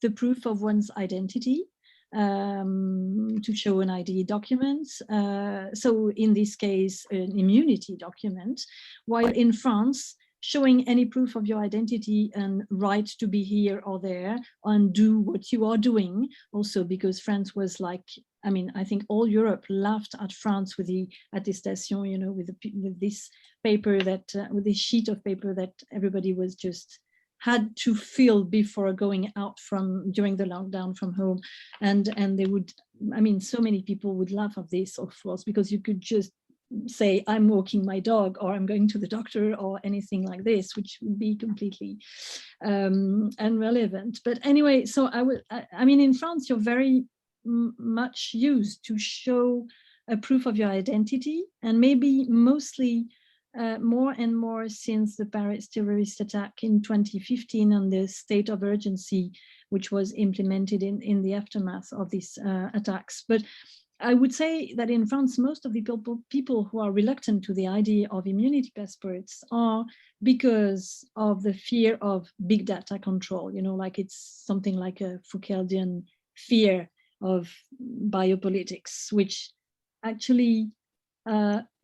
the proof of one's identity, to show an ID document. So in this case, an immunity document, while in France, showing any proof of your identity and right to be here or there and do what you are doing, also because France was like, I mean, I think all Europe laughed at France with the attestation, you know, with this paper that, with this sheet of paper that everybody was just had to fill before going out during the lockdown from home. And they would, I mean, so many people would laugh at this, of course, because you could just say, I'm walking my dog, or I'm going to the doctor, or anything like this, which would be completely irrelevant. But anyway, so I mean, in France, you're very much used to show a proof of your identity, and maybe mostly more and more since the Paris terrorist attack in 2015 and the state of urgency, which was implemented in the aftermath of these attacks. But I would say that in France, most of the people who are reluctant to the idea of immunity passports are because of the fear of big data control, you know, like it's something like a Foucauldian fear of biopolitics, which actually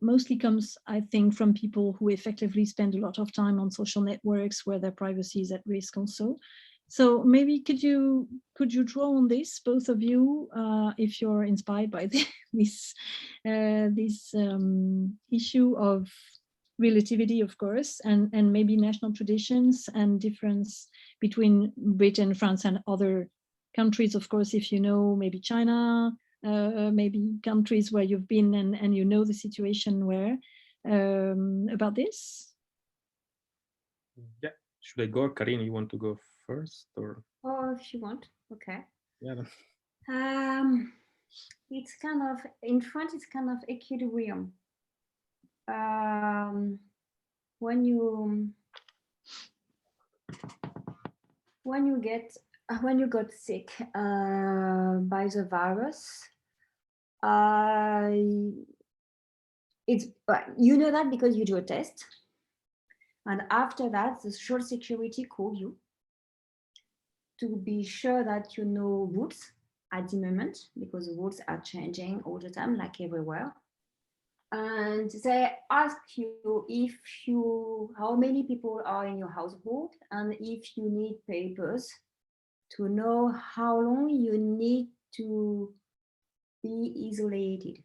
mostly comes, I think, from people who effectively spend a lot of time on social networks where their privacy is at risk also. So maybe could you draw on this, both of you, if you're inspired by this issue of relativity, of course, and maybe national traditions and difference between Britain, France, and other countries, of course, if you know, maybe China, maybe countries where you've been and you know the situation where about this? Yeah, should I go? Carine, you want to go first, or? Oh, if you want, okay. Yeah. It's kind of, in France, it's kind of equilibrium. When you got sick by the virus, it's you know that because you do a test, and after that, the Social Security call you to be sure that you know rules at the moment, because the rules are changing all the time, like everywhere. And they ask you how many people are in your household, and if you need papers to know how long you need to be isolated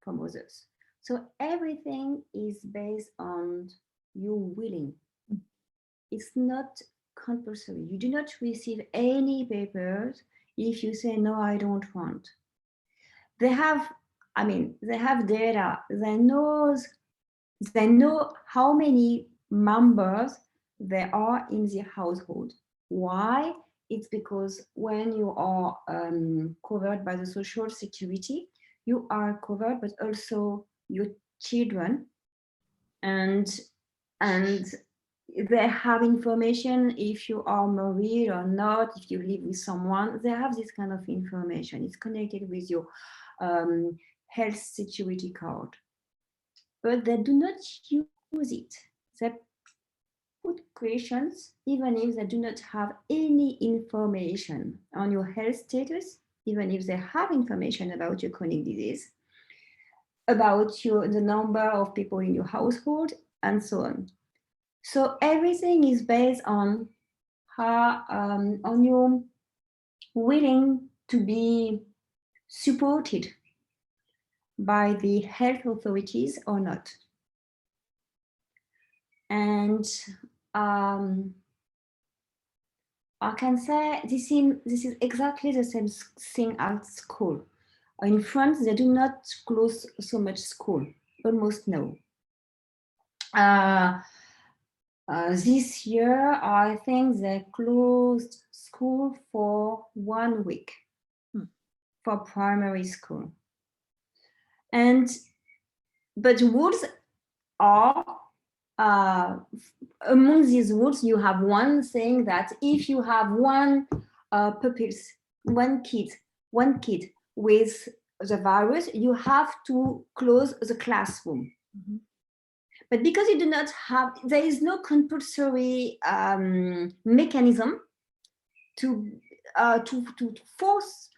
from others. So everything is based on you willing. It's not compulsory. You do not receive any papers if you say, no, I don't want. They have data. They know how many members there are in the household. Why? It's because when you are covered by the Social Security, you are covered, but also your children, and they have information if you are married or not, if you live with someone. They have this kind of information. It's connected with your health security card, but they do not use it. They put questions even if they do not have any information on your health status, even if they have information about your chronic disease, about the number of people in your household, and so on. So everything is based on how on you willing to be supported by the health authorities or not. And I can say this is exactly the same thing at school. In France, they do not close so much school, almost no. This year, I think they closed school for 1 week for primary school. But rules are, among these rules, you have one saying that if you have one kid with the virus, you have to close the classroom. Mm-hmm. But because you do not have, there is no compulsory mechanism to force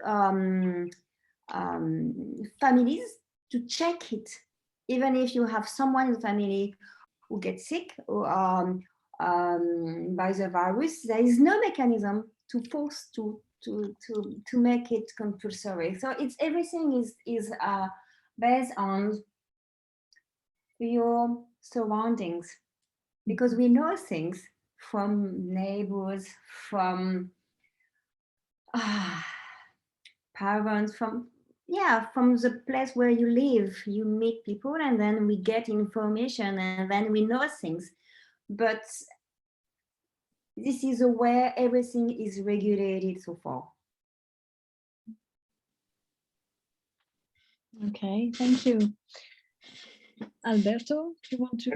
families to check it, even if you have someone in the family who gets sick or by the virus. There is no mechanism to force to make it compulsory. So it's everything is based on your surroundings, because we know things from neighbors, from parents, from the place where you live. You meet people and then we get information and then we know things. But this is where everything is regulated so far. Okay, thank you. Alberto, do you want to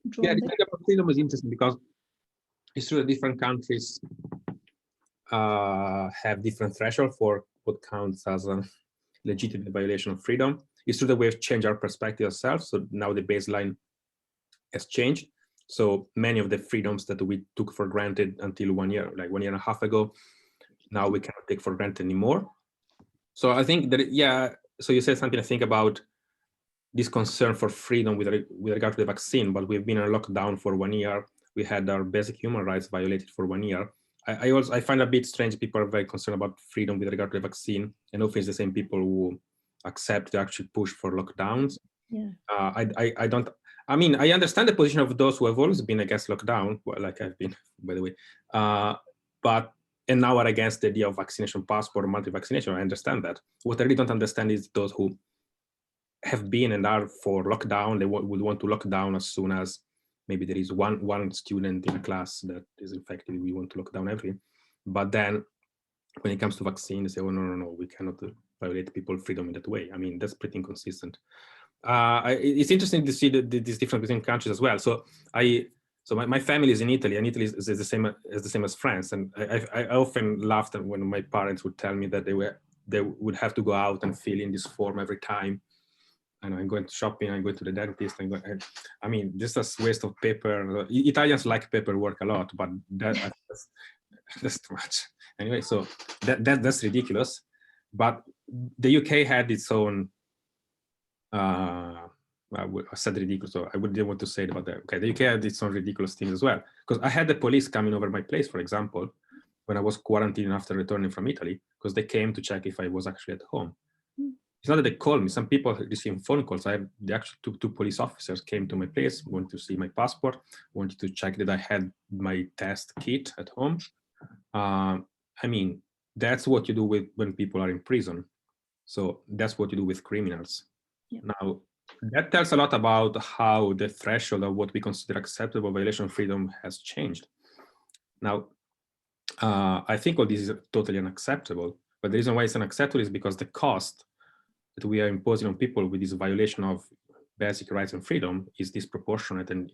draw Yeah, on the that? thing about freedom is interesting because it's true that different countries have different threshold for what counts as a legitimate violation of freedom. It's true that we have changed our perspective ourselves, so now the baseline has changed. So many of the freedoms that we took for granted until 1 year, like 1.5 years ago, now we cannot take for granted anymore. So I think that, yeah, so you said something, I think, about this concern for freedom with regard to the vaccine, but we've been in a lockdown for 1 year. We had our basic human rights violated for 1 year. I find a bit strange people are very concerned about freedom with regard to the vaccine, and often it's the same people who accept to actually push for lockdowns. Yeah. I don't. I mean, I understand the position of those who have always been against lockdown, well, like I've been, by the way, and now are against the idea of vaccination passport or multi-vaccination. I understand that. What I really don't understand is those who have been and are for lockdown. They would want to lock down as soon as maybe there is one student in a class that is infected. We want to lock down everything. But then when it comes to vaccine, they say, oh, no, we cannot violate people's freedom in that way. I mean, that's pretty inconsistent. It's interesting to see this difference between countries as well. So my family is in Italy, and Italy is the same as France. And I often laughed when my parents would tell me that they would have to go out and fill in this form every time. And I'm going to shopping, I'm going to the dentist. I mean, this is a waste of paper. Italians like paperwork a lot, but that's too much. Anyway, so that's ridiculous. But the UK had its own. I said ridiculous, so I didn't want to say it about that. Okay, the UK had its own ridiculous things as well. Because I had the police coming over my place, for example, when I was quarantined after returning from Italy, because they came to check if I was actually at home. It's not that they called me. Some people receive phone calls. They actually two police officers came to my place, wanted to see my passport, wanted to check that I had my test kit at home. I mean, that's what you do when people are in prison. So that's what you do with criminals. Yeah. Now, that tells a lot about how the threshold of what we consider acceptable violation of freedom has changed. Now, I think all this is totally unacceptable. But the reason why it's unacceptable is because the cost that we are imposing on people with this violation of basic rights and freedom is disproportionate, and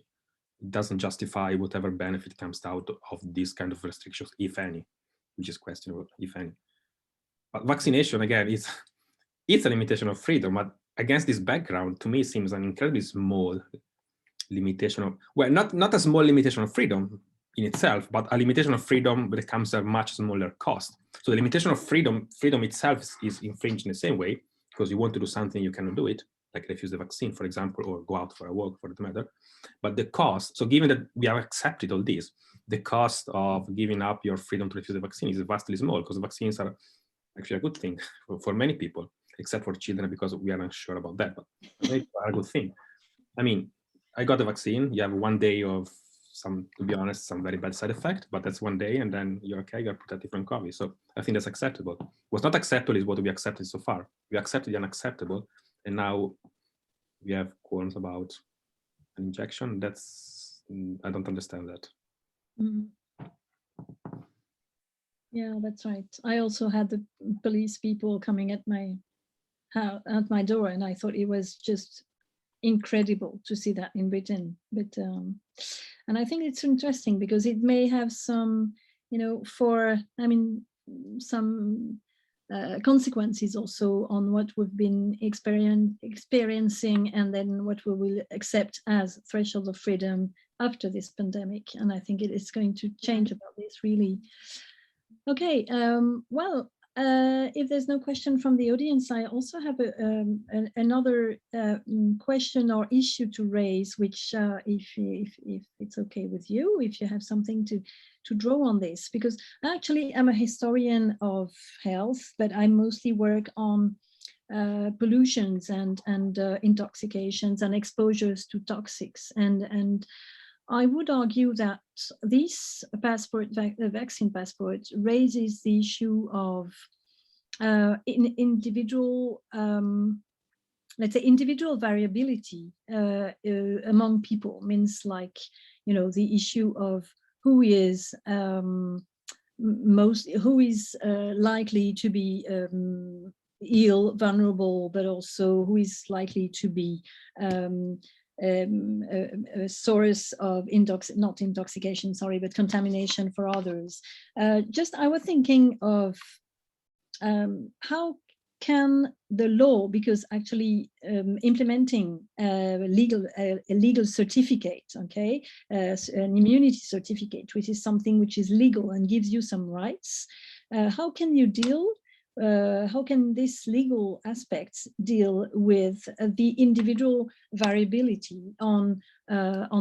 it doesn't justify whatever benefit comes out of these kind of restrictions, if any, which is questionable, if any. But vaccination, again, it's a limitation of freedom, but against this background, to me, seems an incredibly small limitation of, well, not a small limitation of freedom in itself, but a limitation of freedom that comes at a much smaller cost. So the limitation of freedom itself is infringed in the same way, because you want to do something, you cannot do it, like refuse the vaccine, for example, or go out for a walk, for that matter. But the cost, so given that we have accepted all this, the cost of giving up your freedom to refuse the vaccine is vastly small, because vaccines are actually a good thing for many people, except for children, because we are unsure about that, but they are a good thing. I mean, I got the vaccine. You have 1 day of some, to be honest, some very bad side effect, but that's 1 day, and then you're okay, you're protected from COVID. So I think that's acceptable. What's not acceptable is what we accepted so far. We accepted the unacceptable, and now we have qualms about an injection. That's, I don't understand that. Yeah, that's right. I also had the police people coming at my door, and I thought it was just incredible to see that in Britain. But and I think it's interesting because it may have some, some consequences also on what we've been experiencing, and then what we will accept as threshold of freedom after this pandemic. And I think it is going to change about this, really. Okay, well, if there's no question from the audience, I also have another question or issue to raise, which if it's okay with you, if you have something to draw on this, because actually I'm a historian of health, but I mostly work on pollutions and intoxications and exposures to toxics, and I would argue that this passport, the vaccine passport, raises the issue of individual, let's say, individual variability among people. Means, like, the issue of who is likely to be ill, vulnerable, but also who is likely to be a source of not intoxication, sorry, but contamination for others. I was thinking of how can the law, because actually implementing a legal certificate, okay, an immunity certificate, which is something which is legal and gives you some rights, how can you deal how can these legal aspects deal with the individual variability on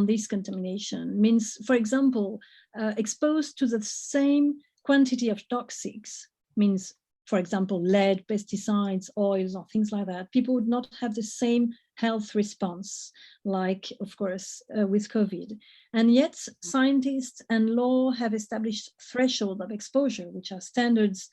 this contamination? Means, for example, exposed to the same quantity of toxics, means, for example, lead, pesticides, oils, or things like that, people would not have the same health response, like, of course, with COVID. And yet, scientists and law have established thresholds of exposure, which are standards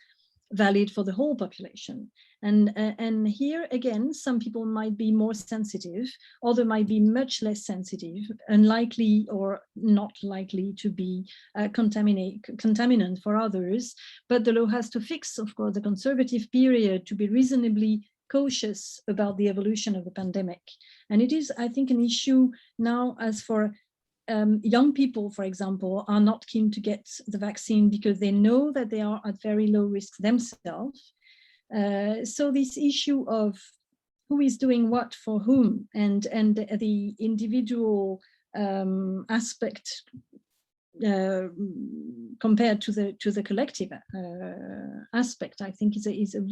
valid for the whole population. And here again, some people might be more sensitive, others might be much less sensitive, unlikely or not likely to be contaminant for others. But the law has to fix, of course, the conservative period to be reasonably cautious about the evolution of the pandemic. And it is, I think, an issue now as for young people, for example, are not keen to get the vaccine because they know that they are at very low risk themselves. So this issue of who is doing what for whom and the individual aspect compared to the collective aspect, I think is a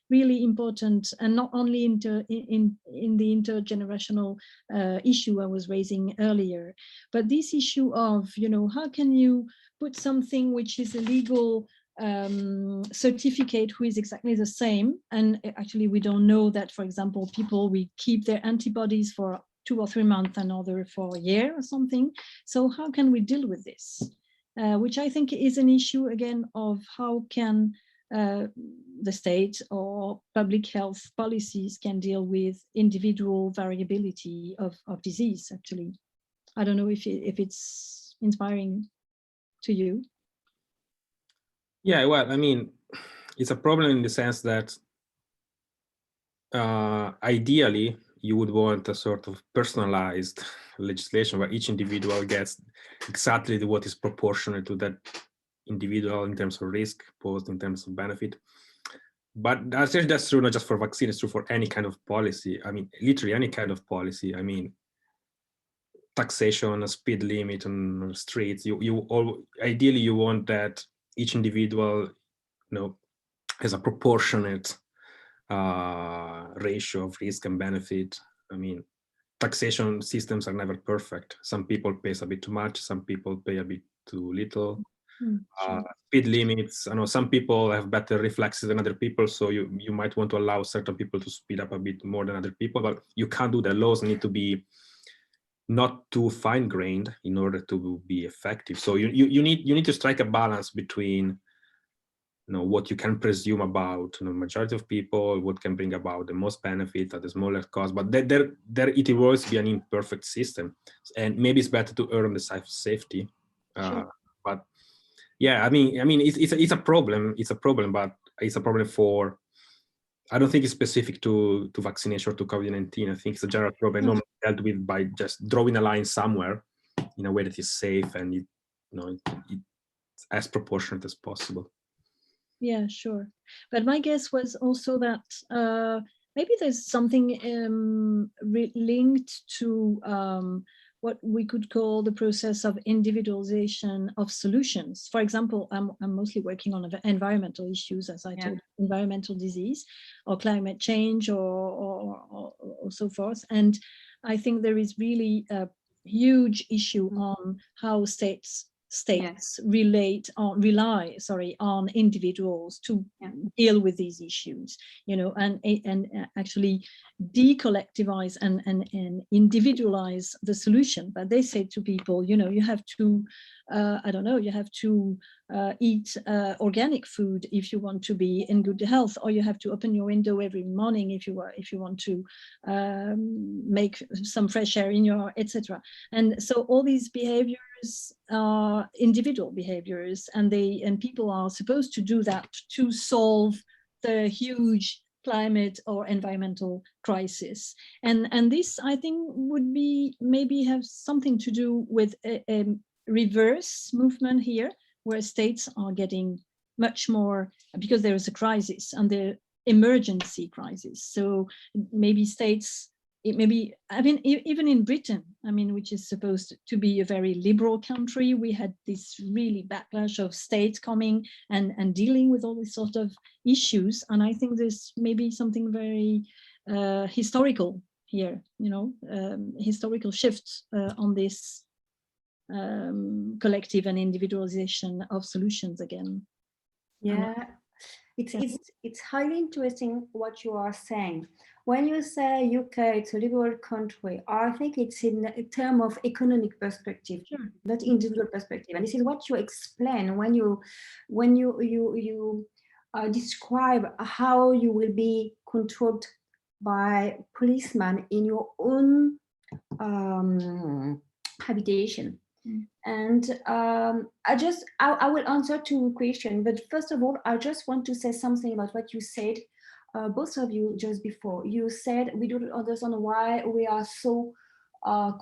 really important, and not only in the intergenerational issue I was raising earlier, but this issue of, how can you put something which is a legal certificate who is exactly the same, and actually we don't know that, for example, people, we keep their antibodies for 2 or 3 months, another for a year or something. So how can we deal with this? Which I think is an issue again of how can the state or public health policies can deal with individual variability of disease, actually. I don't know if it's inspiring to you. Yeah, well, I mean, it's a problem in the sense that ideally, you would want a sort of personalized legislation where each individual gets exactly what is proportionate to that individual in terms of risk posed, in terms of benefit. But that's true not just for vaccine, it's true for any kind of policy. I mean, literally any kind of policy. I mean, taxation, a speed limit on streets. Ideally you want that each individual, has a proportionate ratio of risk and benefit. I mean, taxation systems are never perfect. Some people pay a bit too much, some people pay a bit too little. Sure. Speed limits, I know some people have better reflexes than other people, so you might want to allow certain people to speed up a bit more than other people, but you can't do that. Laws need to be not too fine-grained in order to be effective. So you need to strike a balance between what you can presume about majority of people, what can bring about the most benefit at the smaller cost, but there it will always be an imperfect system, and maybe it's better to err on the side of safety. Sure. But yeah, I mean, it's a problem. It's a problem, but it's a problem for. I don't think it's specific to vaccination or to COVID-19. I think it's a general problem, normally dealt with by just drawing a line somewhere in a way that is safe and it's as proportionate as possible. Yeah, sure. But my guess was also that maybe there's something linked to what we could call the process of individualization of solutions. For example, I'm mostly working on environmental issues, as I told, environmental disease or climate change or so forth. And I think there is really a huge issue on how states rely on individuals to deal with these issues, and actually decollectivize and individualize the solution. But they say to people, you have to you have to eat organic food if you want to be in good health, or you have to open your window every morning if you want to make some fresh air in your etc. And so all these behaviors are individual behaviors, and people are supposed to do that to solve the huge climate or environmental crisis. And this, I think, would be maybe have something to do with a reverse movement here, where states are getting much more, because there is a crisis and the emergency crisis. So maybe states, maybe, I mean, even in Britain, I mean, which is supposed to be a very liberal country, we had this really backlash of states coming and dealing with all these sort of issues. And I think there's maybe something very historical here, you know, historical shifts on this collective and individualization of solutions again. Yeah, it's highly interesting what you are saying. When you say UK, it's a liberal country, I think it's in a term of economic perspective, Sure. not individual perspective. And this is what you explain when you describe how you will be controlled by policemen in your own habitation. And I will answer to a question, but first of all, I just want to say something about what you said, both of you just before. You said we don't understand why we are so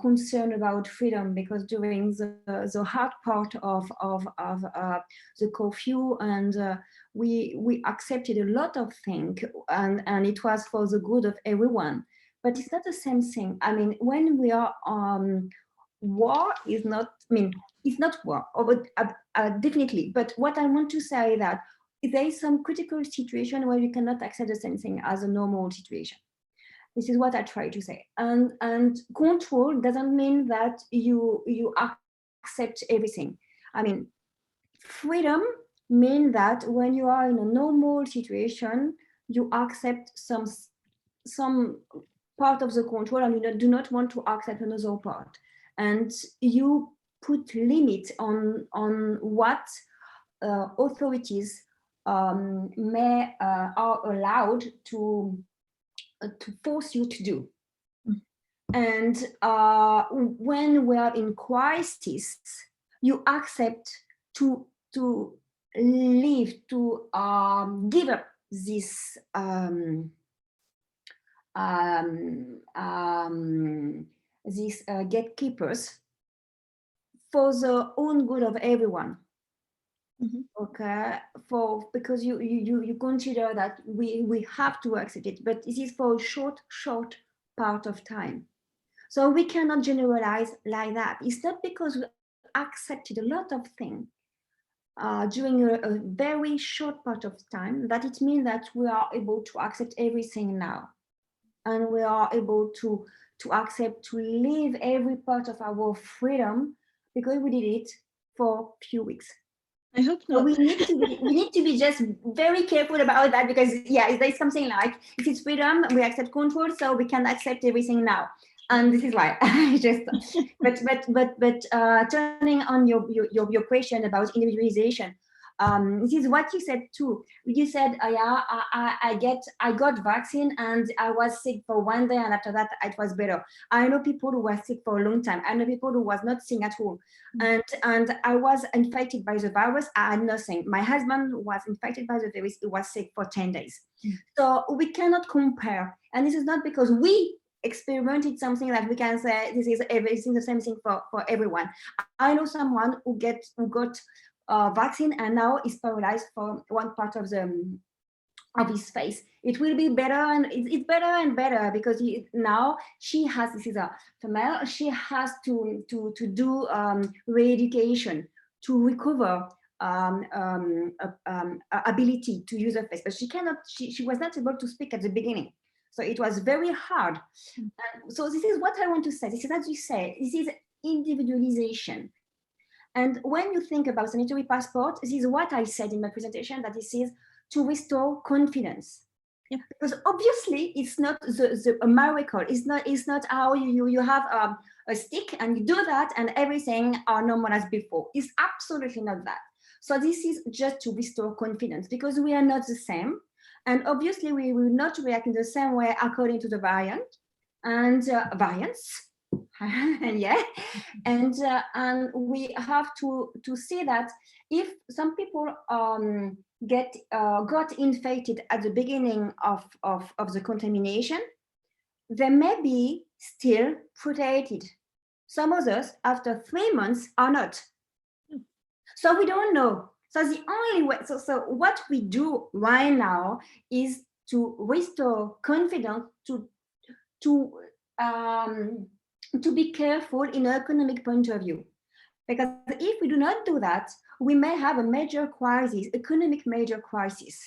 concerned about freedom, because during the hard part of the curfew, and we accepted a lot of things, and it was for the good of everyone. But it's not the same thing. I mean, when we are war is not, I mean, it's not war, but definitely. But what I want to say is that there is some critical situation where you cannot accept the same thing as a normal situation. This is what I try to say. And control doesn't mean that you accept everything. I mean, freedom means that when you are in a normal situation, you accept some part of the control, and you do not want to accept another part. And you put limits on what authorities are allowed to force you to do. And when we are in crisis, you accept to leave, to give up this these gatekeepers for the own good of everyone. Okay, because you consider that we have to accept it, but this is for a short part of time. So we cannot generalize like that. It's not because we accepted a lot of things during a very short part of time that it means that we are able to accept everything now, and we are able to accept to live every part of our freedom, because we did it for a few weeks. I hope not. So we need to be just very careful about that, because there's something like, if it's freedom, we accept control, so we can accept everything now. And this is why I just, but turning on your question about individualization, this is what you said too. You said, I got vaccine and I was sick for one day, and after that it was better. I know people who were sick for a long time. I know people who was not sick at all. And I was infected by the virus. I had nothing. My husband was infected by the virus. He was sick for 10 days. So we cannot compare. And this is not because we experimented something that we can say this is everything the same thing for everyone. I know someone who got vaccine and now is paralyzed for one part of his face. It will be better, and it's better and better, because now she has, this is a female, she has to do re-education to recover ability to use her face, but she cannot. She was not able to speak at the beginning. So it was very hard. So this is what I want to say. This is, as you say, this is individualization. And when you think about sanitary passport, this is what I said in my presentation, that this is to restore confidence. Yeah. Because obviously it's not a miracle. It's not how you have a stick and you do that and everything are normal as before. It's absolutely not that. So this is just to restore confidence, because we are not the same. And obviously we will not react in the same way according to the variant and variants. Yeah, and we have to see that if some people got infected at the beginning of the contamination, they may be still protected. Some others, after 3 months, are not. So we don't know. So the only way, so what we do right now is to restore confidence, to be careful in an economic point of view. Because if we do not do that, we may have a major crisis, economic major crisis.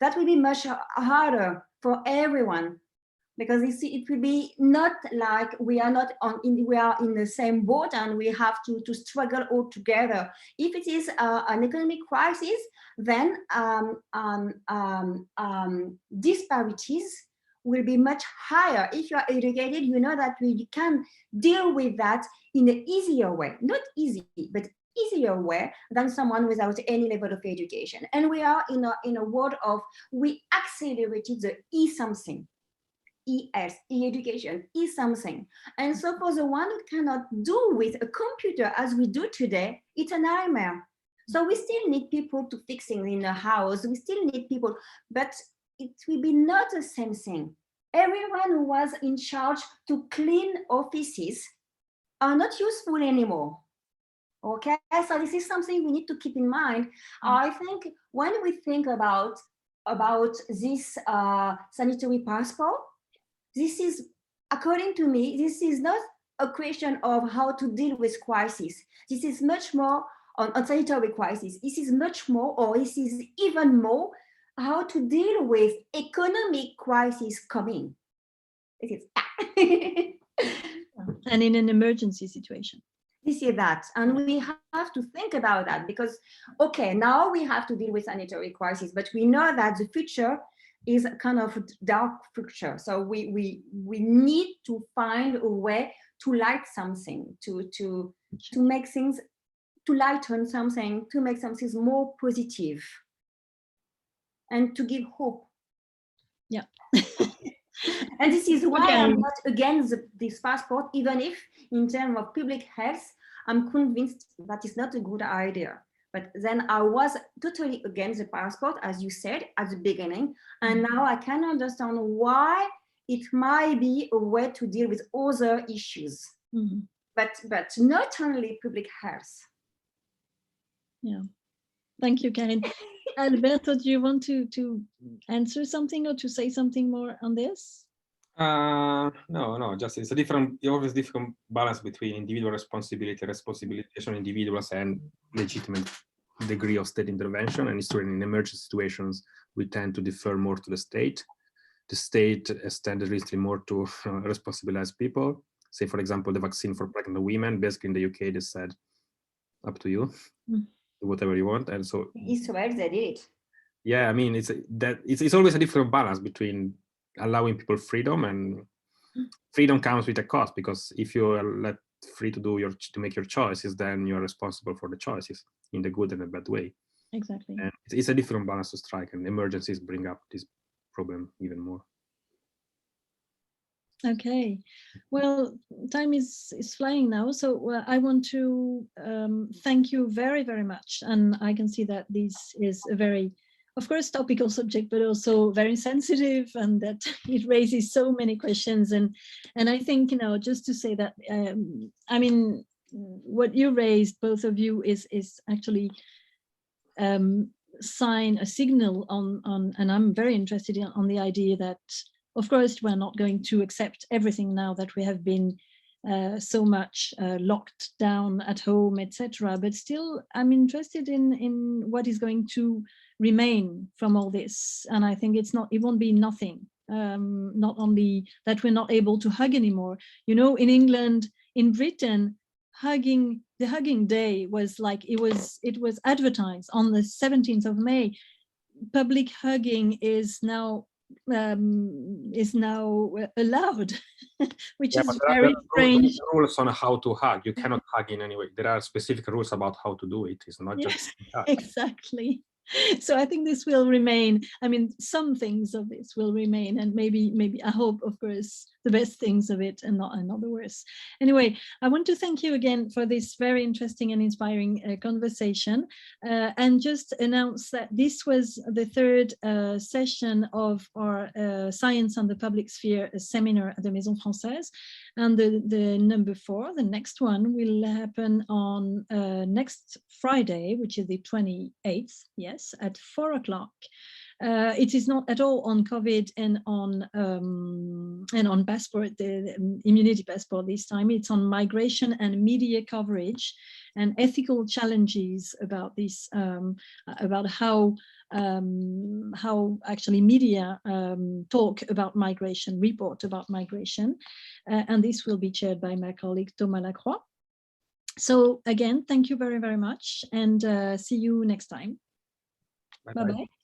That will be much harder for everyone, because you see, it will be not like we are not we are in the same boat and we have to struggle all together. If it is an economic crisis, then disparities will be much higher. If you are educated, you know that we can deal with that in an easier way, not easy, but easier way than someone without any level of education. And we are in a world of, we accelerated the e-something. ES, e-education, is something. And so for the one who cannot do with a computer as we do today, it's a nightmare. So we still need people to fix things in the house. We still need people, but it will be not the same thing. Everyone who was in charge to clean offices are not useful anymore. Okay, so this is something we need to keep in mind. I think when we think about this sanitary passport, this is, according to me, this is not a question of how to deal with crisis. This is much more on sanitary crisis. This is much more, or this is even more, how to deal with economic crisis coming. It is. And in an emergency situation. This is that, and we have to think about that, because, okay, now we have to deal with sanitary crisis, but we know that the future is a kind of dark future. So we need to find a way to light something, to make things, to lighten something, to make something more positive, and to give hope. Yeah. And this is why I'm not against this passport, even if in terms of public health, I'm convinced that it's not a good idea. But then I was totally against the passport, as you said at the beginning. And now I can understand why it might be a way to deal with other issues, but not only public health. Yeah. Thank you, Carine. Alberto, do you want to answer something or to say something more on this? No, just it's always different balance between individual responsibilization of individuals and legitimate degree of state intervention. And it's true in emergency situations, we tend to defer more to the state. The state has tended recently more to responsibilize people. Say, for example, the vaccine for pregnant women, basically in the UK, they said, up to you, do whatever you want. And so Israel, they did it. Yeah, I mean, it's always a different balance between allowing people freedom, and freedom comes with a cost, because if you are let free to make your choices, then you're responsible for the choices in the good and the bad way. Exactly. And it's a different balance to strike, and emergencies bring up this problem even more. Okay, well, time is flying now, so I want to thank you very, very much. And I can see that this is a very, of course, topical subject, but also very sensitive, and that it raises so many questions. And I think, just to say that, I mean, what you raised, both of you, is actually a signal on, and I'm very interested on the idea that, of course, we're not going to accept everything now that we have been so much locked down at home, etc. But still, I'm interested in what is going to remain from all this. And I think it won't be nothing. Not only that we're not able to hug anymore. In England, in Britain, the hugging day was like, it was advertised on the 17th of May. Public hugging is now allowed, which is very strange. Rules on how to hug. You cannot hug in any way. There are specific rules about how to do it. It's not just hug. Exactly. So I think this will remain. I mean, some things of this will remain, and maybe I hope, of course, the best things of it and not the worst. Anyway, I want to thank you again for this very interesting and inspiring conversation, and just announce that this was the third session of our Science on the Public Sphere seminar at the Maison Française, and the number 4, the next one, will happen on next Friday, which is the 28th, yes, at 4 o'clock. It is not at all on COVID and on passport, the immunity passport this time. It's on migration and media coverage and ethical challenges about this, about how actually media talk about migration, report about migration. And this will be chaired by my colleague Thomas Lacroix. So again, thank you very, very much, and see you next time. Bye-bye. Bye-bye.